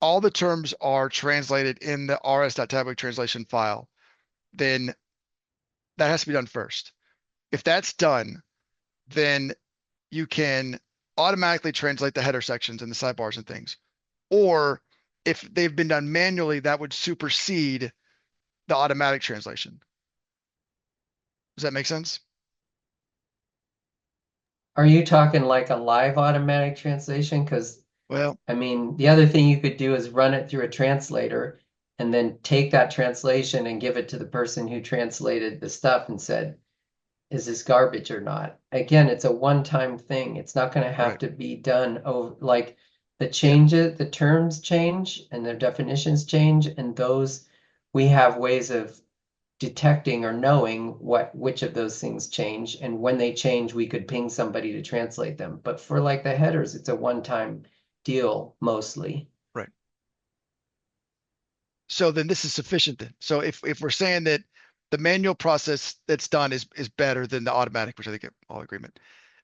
all the terms are translated in the rs.tabwig translation file, then that has to be done first. If that's done, then you can automatically translate the header sections and the sidebars and things. Or if they've been done manually, that would supersede the automatic translation. Does that make sense? Are you talking like a live automatic translation? Because, Well, I mean, the other thing you could do is run it through a translator and then take that translation and give it to the person who translated the stuff and said, is this garbage or not? Again, it's a one-time thing. It's not going to have Right. to be done over, like the changes, the terms change and their definitions change, and those we have ways of detecting or knowing which of those things change, and when they change, we could ping somebody to translate them. But for like the headers, it's a one-time deal mostly. Right. So then this is sufficient then. So if we're saying that the manual process that's done is better than the automatic, which I think all agreement,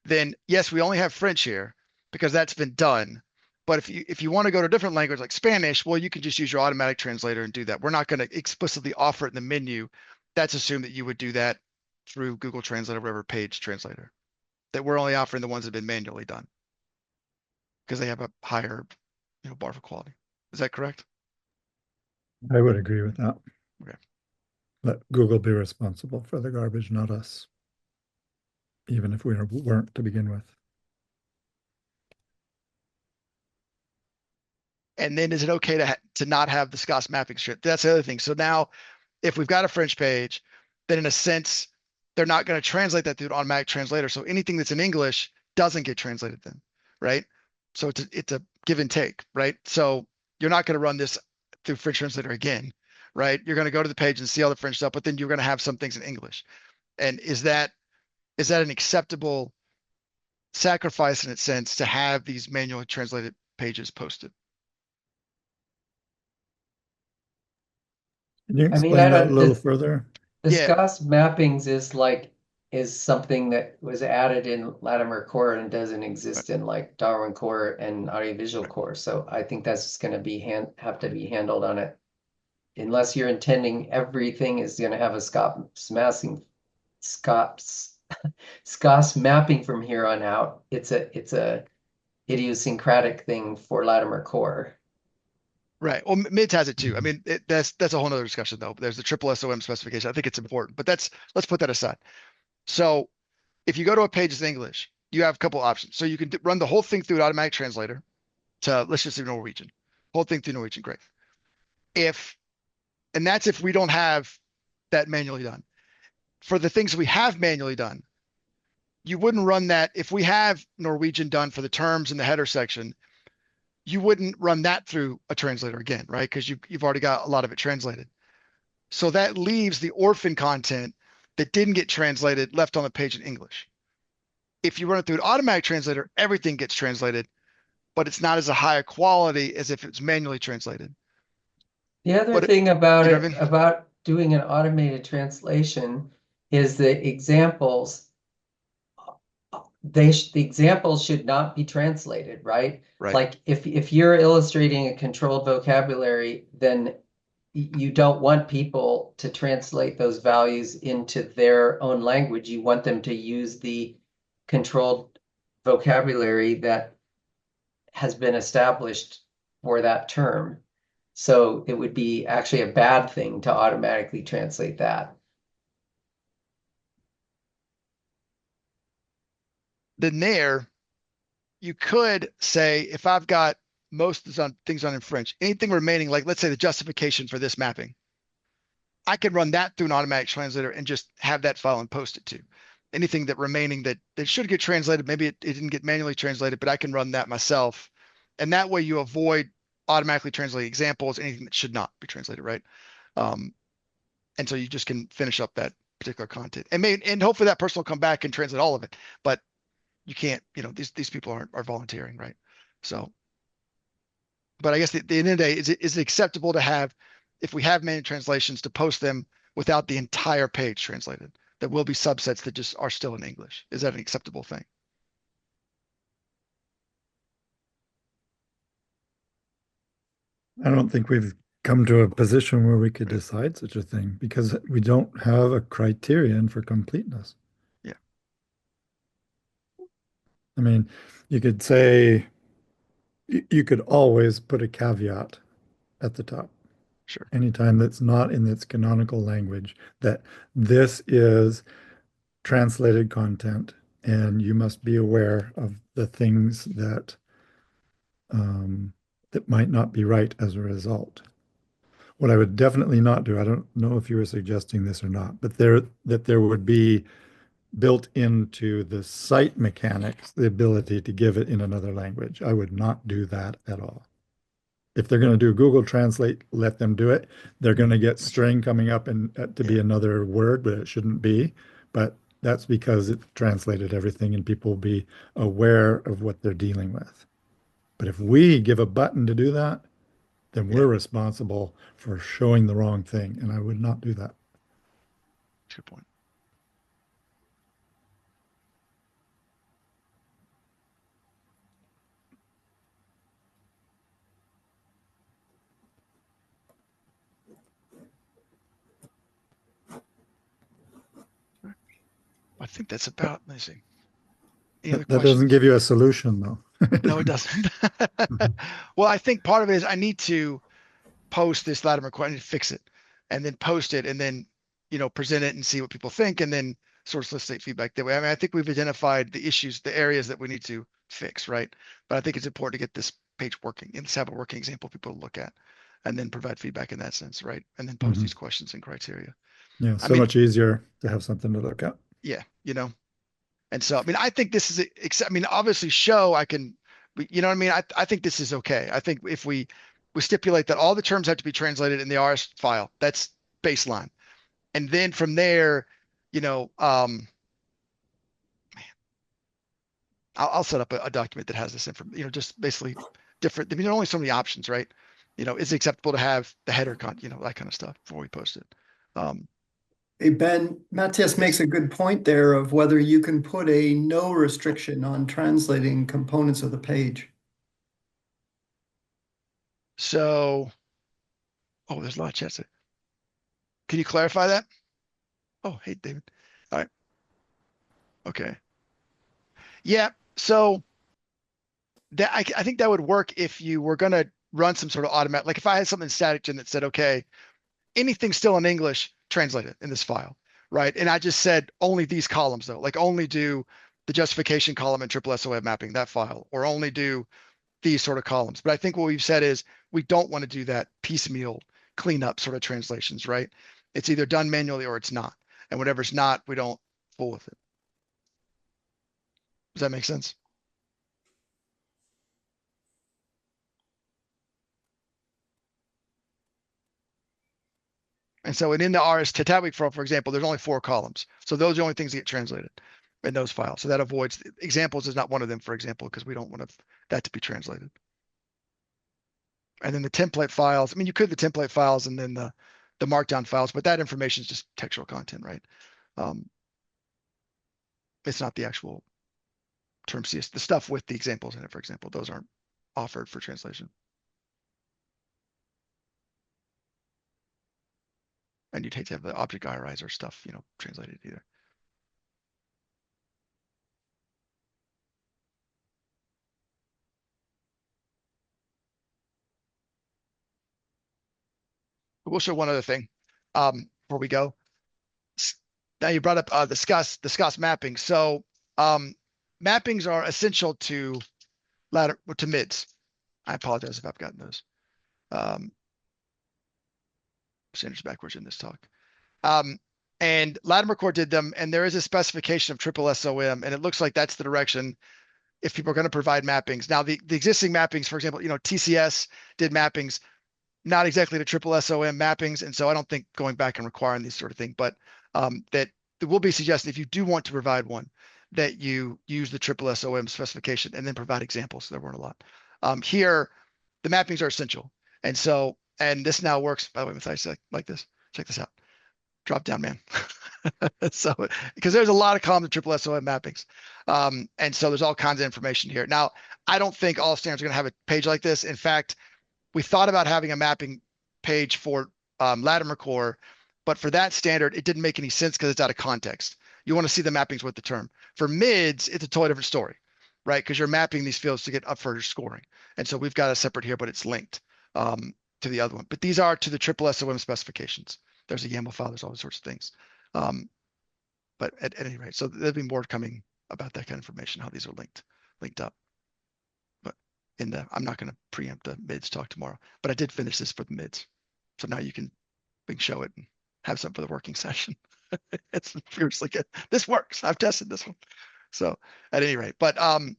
then yes, we only have French here because that's been done. But if you want to go to a different language like Spanish, well, you can just use your automatic translator and do that. We're not going to explicitly offer it in the menu. That's assumed that you would do that through Google Translate or whatever page translator. That we're only offering the ones that have been manually done because they have a higher, bar for quality. Is that correct? I would agree with that. Okay. Let Google be responsible for the garbage, not us, even if we weren't to begin with. And then is it okay to not have the SCOS mapping strip? That's the other thing. So now if we've got a French page, then in a sense, they're not going to translate that through an automatic translator. So anything that's in English doesn't get translated then, right? So it's a give and take, right? So you're not going to run this through French translator again, right? You're going to go to the page and see all the French stuff, but then you're going to have some things in English. And is that an acceptable sacrifice in its sense to have these manually translated pages posted? Can you I mean, explain that a little further? The Yeah. SCOS mappings is something that was added in Latimer Core and doesn't exist in like Darwin Core and Audiovisual Core. So I think that's just going to have to be handled on it. Unless you're intending everything is going to have a SCOS mapping from here on out. It's a idiosyncratic thing for Latimer Core. Right. Well, MIDS has it too. I mean, that's a whole nother discussion though. There's the triple SOM specification. I think it's important, but let's put that aside. So if you go to a page in English, you have a couple options. So you can run the whole thing through an automatic translator, to, let's just say Norwegian, whole thing through Norwegian. Great. And that's if we don't have that manually done. For the things we have manually done, you wouldn't run that. If we have Norwegian done for the terms in the header section, you wouldn't run that through a translator again, right? Because you've already got a lot of it translated. So that leaves the orphan content that didn't get translated left on the page in English. If you run it through an automatic translator, everything gets translated, but it's not as a higher quality as if it's manually translated. The other But thing about you know what I mean? about doing an automated translation is the examples. The examples should not be translated, right? Right. Like if you're illustrating a controlled vocabulary, then you don't want people to translate those values into their own language. You want them to use the controlled vocabulary that has been established for that term. So it would be actually a bad thing to automatically translate that. Then there, you could say, if I've got most of the things on in French, anything remaining, like let's say the justification for this mapping, I can run that through an automatic translator and just have that file and post it to. Anything that remaining that should get translated, maybe it didn't get manually translated, but I can run that myself. And that way you avoid automatically translating examples, anything that should not be translated, right? And so you just can finish up that particular content. And hopefully that person will come back and translate all of it. But you can't, these people are volunteering, right? So, but I guess at the end of the day, is it acceptable to have, if we have manual translations, to post them without the entire page translated? There will be subsets that just are still in English. Is that an acceptable thing? I don't think we've come to a position where we could decide such a thing because we don't have a criterion for completeness. Yeah. I mean, you could say, you could always put a caveat at the top. Sure. Anytime that's not in its canonical language, that this is translated content and you must be aware of the things that that might not be right as a result. What I would definitely not do, I don't know if you were suggesting this or not, but there would be built into the site mechanics the ability to give it in another language. I would not do that at all. If they're going to do Google Translate, let them do it. They're going to get string coming up and to be another word, but it shouldn't be. But that's because it translated everything and people will be aware of what they're dealing with. But if we give a button to do that, then we're responsible for showing the wrong thing. And I would not do that. Good point. I think that's about, let me see. Any other That doesn't questions? give you a solution, though. No, it doesn't. Well, I think part of it is I need to post this Latimer question, I need to fix it, and then post it, and then present it and see what people think, and then sort of solicit feedback that way. I mean, I think we've identified the issues, the areas that we need to fix, right? But I think it's important to get this page working and let's have a working example for people to look at, and then provide feedback in that sense, right? And then post these questions and criteria. Yeah, so much easier to have something to look at. Yeah, and so, I mean, I think this is, obviously show I can, you know what I mean? I think this is okay. I think if we stipulate that all the terms have to be translated in the RS file, that's baseline. And then from there, I'll set up a document that has this information, just basically different, there are only so many options, right? Is it acceptable to have the header that kind of stuff before we post it? Hey, Ben, Matthias makes a good point there of whether you can put a no restriction on translating components of the page. So, there's a lot of chats. Can you clarify that? Oh, hey, David. All right. Okay. Yeah. So that I think that would work if you were going to run some sort of automatic, like if I had something static gen that said, okay, anything still in English, translate it in this file, right? And I just said only these columns though, like only do the justification column in triple SOA mapping, that file, or only do these sort of columns. But I think what we've said is we don't want to do that piecemeal cleanup sort of translations, right? It's either done manually or it's not. And whatever's not, we don't fool with it. Does that make sense? And so in the RS TDWG file, for example, there's only 4 columns. So those are the only things that get translated in those files. So that avoids examples is not one of them, for example, because we don't want that to be translated. And then the template files, I mean, you could the template files and then the markdown files, but that information is just textual content, right? It's not the actual term CS, the stuff with the examples in it, for example, those aren't offered for translation. And you'd hate to have the object IRIs or stuff, translated either. We'll show one other thing before we go. Now you brought up discuss mapping. So mappings are essential to MIDS. I apologize if I've gotten those. Standards backwards in this talk. And Latimer Core did them, and there is a specification of triple SOM, and it looks like that's the direction if people are going to provide mappings. Now, the existing mappings, for example, TCS did mappings, not exactly the triple SOM mappings, and so I don't think going back and requiring these sort of thing, but that there will be suggested if you do want to provide one, that you use the triple SOM specification and then provide examples. There weren't a lot. Here, the mappings are essential, and so this now works. By the way, if I like this, check this out. Drop down, man. So because there's a lot of columns of triple SOM mappings, and so there's all kinds of information here. Now, I don't think all standards are going to have a page like this. In fact, we thought about having a mapping page for Latimer Core, but for that standard, it didn't make any sense because it's out of context. You want to see the mappings with the term. For MIDS, it's a totally different story, right? Because you're mapping these fields to get up for your scoring. And so we've got a separate here, but it's linked to the other one. But these are to the triple SOM specifications. There's a YAML file, there's all sorts of things. But at any rate, so there'll be more coming about that kind of information, how these are linked up. But I'm not going to preempt the MIDS talk tomorrow, but I did finish this for the MIDS. So now we can show it and have something for the working session. It's fiercely good. This works. I've tested this one. So at any rate, but and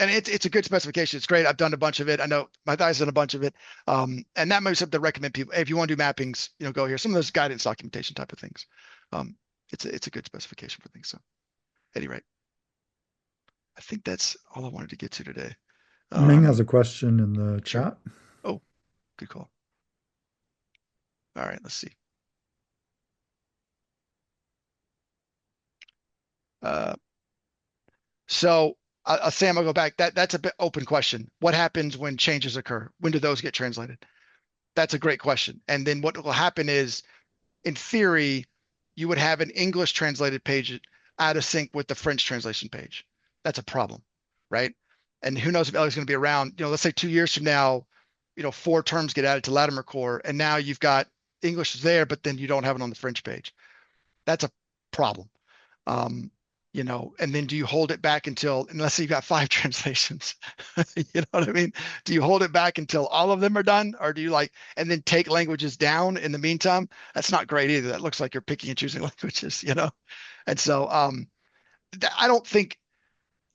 it's a good specification. It's great. I've done a bunch of it. I know my guy's done a bunch of it. And that might be something to recommend people. Hey, if you want to do mappings, go here. Some of those guidance documentation type of things. It's a good specification for things. So at any rate, I think that's all I wanted to get to today. Ming has a question in the chat. Oh, good call. All right, let's see. So Sam, I'll go back. That's a bit open question. What happens when changes occur? When do those get translated? That's a great question. And then what will happen is, in theory, you would have an English translated page out of sync with the French translation page. That's a problem, right? And who knows if Ellie's going to be around. Let's say 2 years from now, 4 terms get added to Latimer Core, and now you've got English is there, but then you don't have it on the French page. That's a problem. And then do you hold it back until, unless you've got 5 translations, you know what I mean? Do you hold it back until all of them are done? Or do you and then take languages down in the meantime? That's not great either. That looks like you're picking and choosing languages, And so I don't think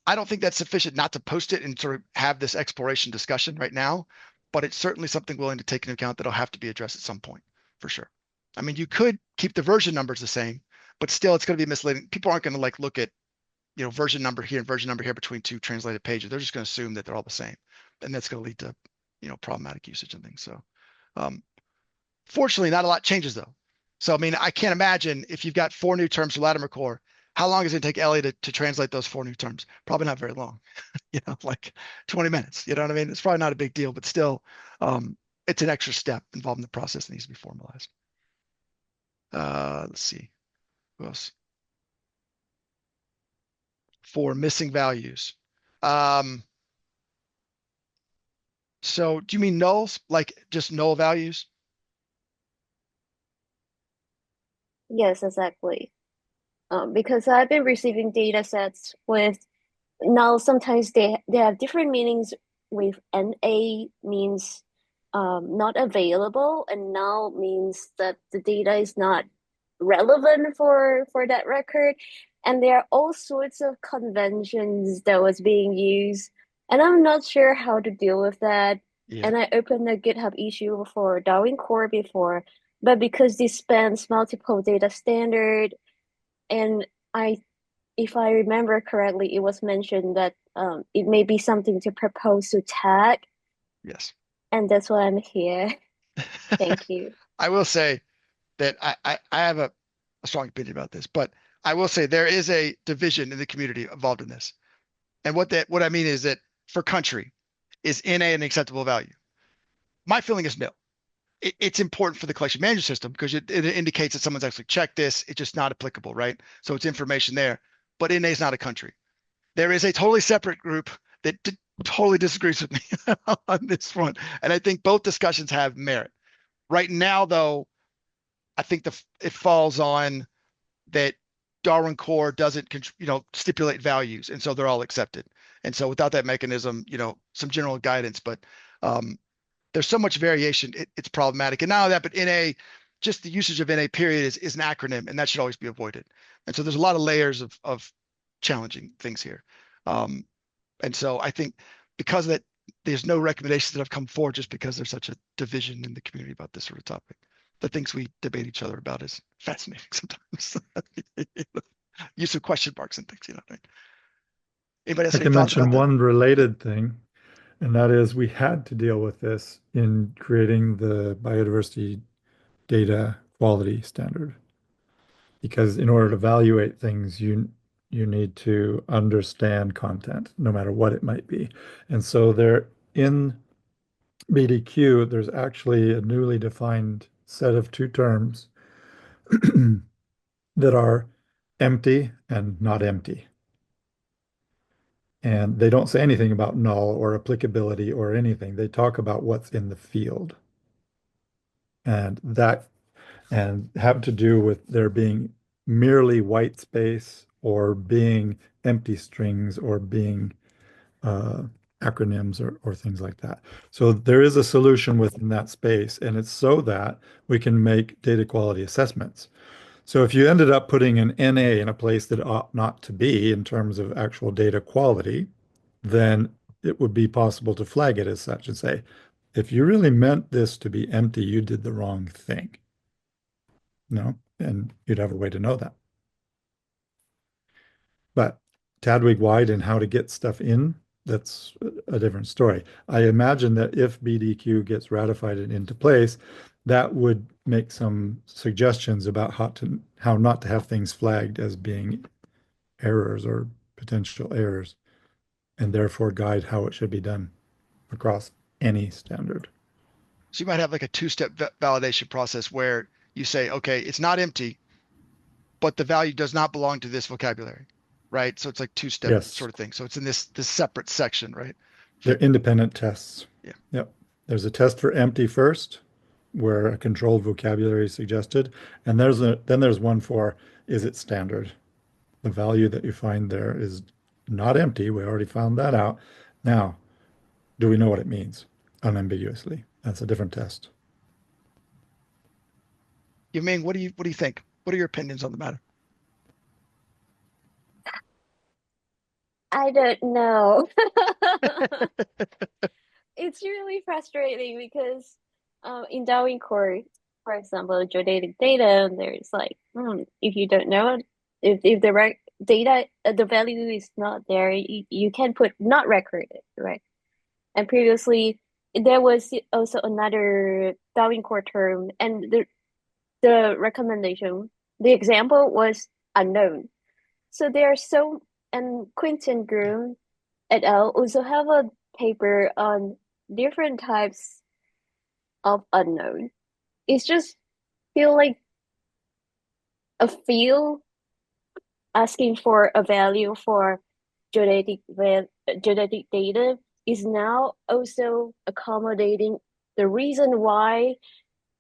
that's sufficient not to post it and sort of have this exploration discussion right now, but it's certainly something willing to take into account that'll have to be addressed at some point, for sure. I mean, you could keep the version numbers the same, but still it's going to be misleading. People aren't going to look at, version number here and version number here between 2 translated pages. They're just going to assume that they're all the same. And that's going to lead to, problematic usage and things. So fortunately, not a lot changes though. So, I mean, I can't imagine if you've got 4 new terms for Latimer Core, how long is it take Ellie to translate those 4 new terms? Probably not very long, 20 minutes, you know what I mean? It's probably not a big deal, but still it's an extra step involved in the process that needs to be formalized. Let's see. Who else? For missing values. So do you mean nulls, like just null values? Yes, exactly. Because I've been receiving data sets with null. Sometimes they have different meanings with NA means not available, and null means that the data is not relevant for that record. And there are all sorts of conventions that was being used, and I'm not sure how to deal with that. Yeah. And I opened a GitHub issue for Darwin Core before, but because this spans multiple data standard, and if I remember correctly, it was mentioned that it may be something to propose to tag, Yes. and that's why I'm here. Thank you. I will say that I have a strong opinion about this, but I will say there is a division in the community involved in this. And what I mean is that for country, is NA an acceptable value? My feeling is no. It's important for the collection management system because it indicates that someone's actually checked this. It's just not applicable, right? So it's information there, but NA is not a country. There is a totally separate group that totally disagrees with me on this front. And I think both discussions have merit. Right now, though, I think it falls on that Darwin Core doesn't, stipulate values, and so they're all accepted. And so without that mechanism, some general guidance, but there's so much variation, it's problematic. And not only that, but NA, just the usage of NA period is an acronym, and that should always be avoided. And so there's a lot of layers of challenging things here. And so I think because of that, there's no recommendations that have come forward just because there's such a division in the community about this sort of topic. The things we debate each other about is fascinating sometimes. Use of question marks and things, right? Anybody else I any can thoughts mention about that? one related thing, and that is we had to deal with this in creating the biodiversity data quality standard. Because in order to evaluate things, you need to understand content, no matter what it might be. And so there in BDQ, there's actually a newly defined set of two terms that are empty and not empty. And they don't say anything about null or applicability or anything. They talk about what's in the field. And have to do with there being merely white space or being empty strings or being acronyms or things like that. So there is a solution within that space, and it's so that we can make data quality assessments. So if you ended up putting an NA in a place that ought not to be in terms of actual data quality, then it would be possible to flag it as such and say, if you really meant this to be empty, you did the wrong thing. No, and you'd have a way to know that. But Tadwig wide and how to get stuff in, that's a different story. I imagine that if BDQ gets ratified and into place, that would make some suggestions about how not to have things flagged as being errors or potential errors, and therefore guide how it should be done across any standard. So you might have like a two-step validation process where you say, okay, it's not empty, but the value does not belong to this vocabulary, right? So it's like two-step Yes. sort of thing. So it's in this separate section, right? They're independent tests. Yeah. Yep. There's a test for empty first, where a controlled vocabulary is suggested, and then there's one for, is it standard? The value that you find there is not empty. We already found that out. Now, do we know what it means unambiguously? That's a different test. Ming, what do you think? What are your opinions on the matter? I don't know. It's really frustrating because in Darwin Core, for example, geodetic data, there's like, if you don't know it, if the data, the value is not there, you can put not recorded, right? And previously, there was also another Darwin Core term, and the recommendation, the example was unknown. So there are and Quinton Groom et al. Also have a paper on different types of unknown. It's just feel like a field asking for a value for geodetic data is now also accommodating the reason why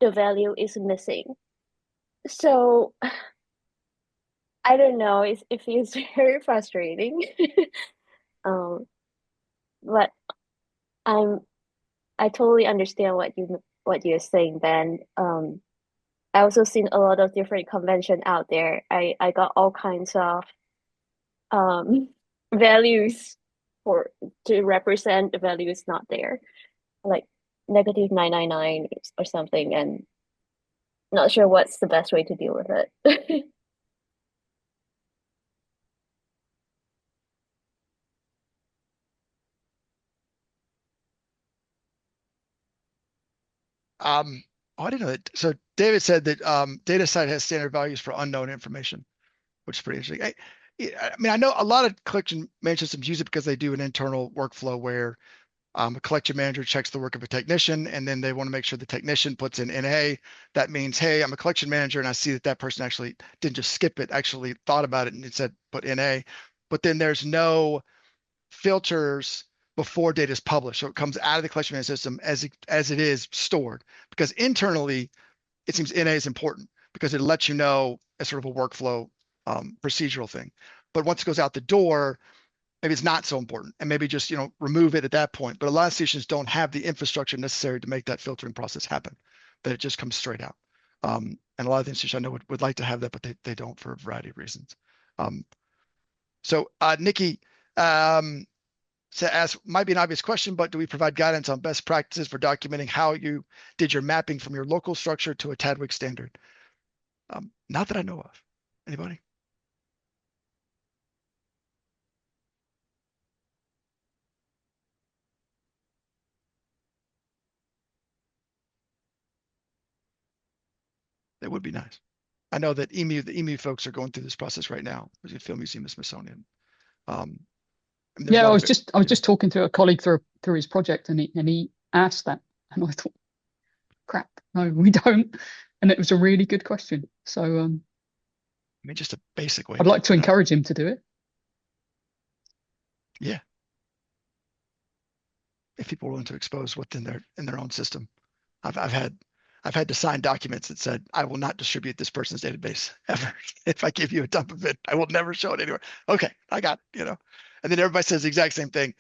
the value is missing. So I don't know, it feels very frustrating. But I totally understand what you're saying, Ben. I also seen a lot of different convention out there. I got all kinds of values to represent the values not there, like -999 or something, and not sure what's the best way to deal with it. I didn't know that. So David said that data site has standard values for unknown information, which is pretty interesting. I mean, I know a lot of collection management systems use it because they do an internal workflow where a collection manager checks the work of a technician, and then they want to make sure the technician puts in NA. That means, hey, I'm a collection manager, and I see that that person actually didn't just skip it, actually thought about it and it said put NA. But then there's no filters before data is published. So it comes out of the collection management system as it is stored, because internally it seems NA is important because it lets you know as sort of a workflow procedural thing. But once it goes out the door, maybe it's not so important, and maybe just remove it at that point. But a lot of institutions don't have the infrastructure necessary to make that filtering process happen, that it just comes straight out. And a lot of the institutions I know would like to have that, but they don't for a variety of reasons. So Nikki asks, might be an obvious question, but do we provide guidance on best practices for documenting how you did your mapping from your local structure to a TDWG standard? Not that I know of. Anybody? That would be nice. I know that the EMU folks are going through this process right now. There's a Field Museum of Smithsonian. I mean, yeah, I was just talking to a colleague through his project, and he asked that, and I thought, crap, no, we don't. And it was a really good question. So I mean, just a basic way. I'd like to encourage him to do it. Yeah. If people are willing to expose what's in their own system. I've had to sign documents that said, I will not distribute this person's database ever. If I give you a dump of it, I will never show it anywhere. Okay, I got it, And then everybody says the exact same thing.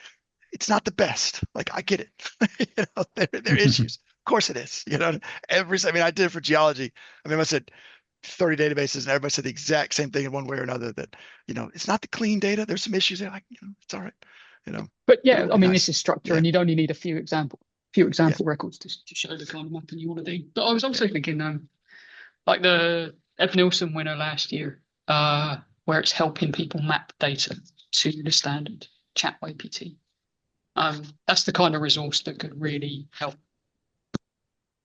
It's not the best. Like, I get it. There are issues. Of course it is. I mean, I did it for geology. I mean, I said 30 databases, and everybody said the exact same thing in one way or another, that, it's not the clean data. There's some issues there. Like, it's all right. But yeah, I mean, this is structure, and you'd only need a few example records to show the kind of mapping you want to do. But I was also thinking, like the Ev Nielsen winner last year, where it's helping people map data to the standard ChatYPT. That's the kind of resource that could really help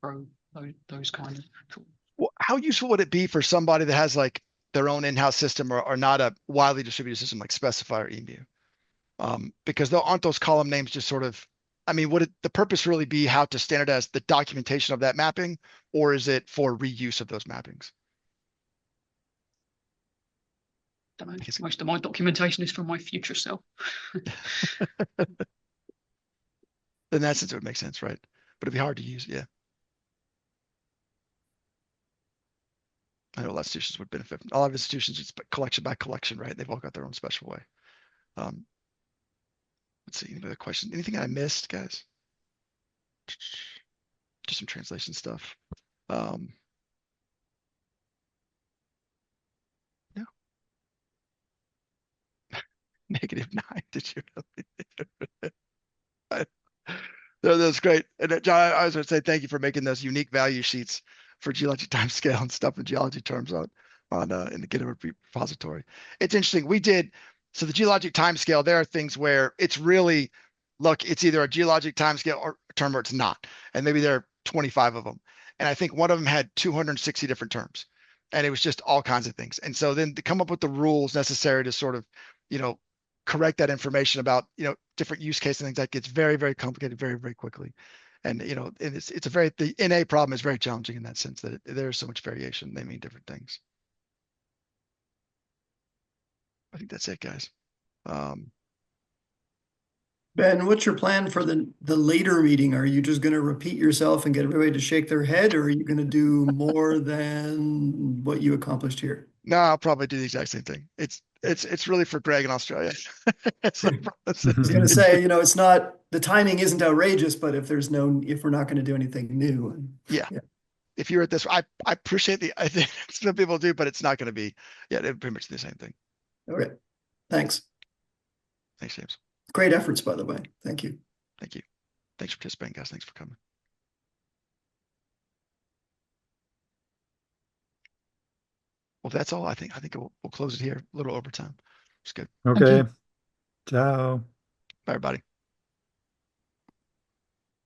grow those kind of tools. Well, how useful would it be for somebody that has like their own in-house system or not a widely distributed system like Specify or EMU? Because aren't those column names just sort of, I mean, would the purpose really be how to standardize the documentation of that mapping, or is it for reuse of those mappings? I don't know. Most of my documentation is from my future self. In that sense, it would make sense, right? But it'd be hard to use, yeah. I know a lot of institutions would benefit. A lot of institutions, it's collection by collection, right? They've all got their own special way. Let's see, any other question? Anything I missed, guys? Just some translation stuff. No. -9, did you really? No, that's great. And John, I was going to say thank you for making those unique value sheets for geologic time scale and stuff in geology terms in the GitHub repository. It's interesting. So the geologic time scale, there are things where it's really, look, it's either a geologic time scale or term or it's not. And maybe there are 25 of them. And I think one of them had 260 different terms. And it was just all kinds of things. And so then to come up with the rules necessary to sort of, correct that information about, different use cases and things, that gets very, very complicated very, very quickly. And, and the NA problem is very challenging in that sense, that there's so much variation. They mean different things. I think that's it, guys. Ben, what's your plan for the later meeting? Are you just going to repeat yourself and get everybody to shake their head, or are you going to do more than what you accomplished here? No, I'll probably do the exact same thing. It's really for Greg in Australia. I was going to say, it's not the timing isn't outrageous, but if we're not going to do anything new. Yeah. If you're at this, I appreciate I think some people do, but it's not going to be, they're pretty much the same thing. Okay. Thanks. Thanks, James. Great efforts, by the way. Thank you. Thank you. Thanks for participating, guys. Thanks for coming. Well, that's all. I think we'll close it here. A little over time. It's good. Okay. Ciao. Bye, everybody.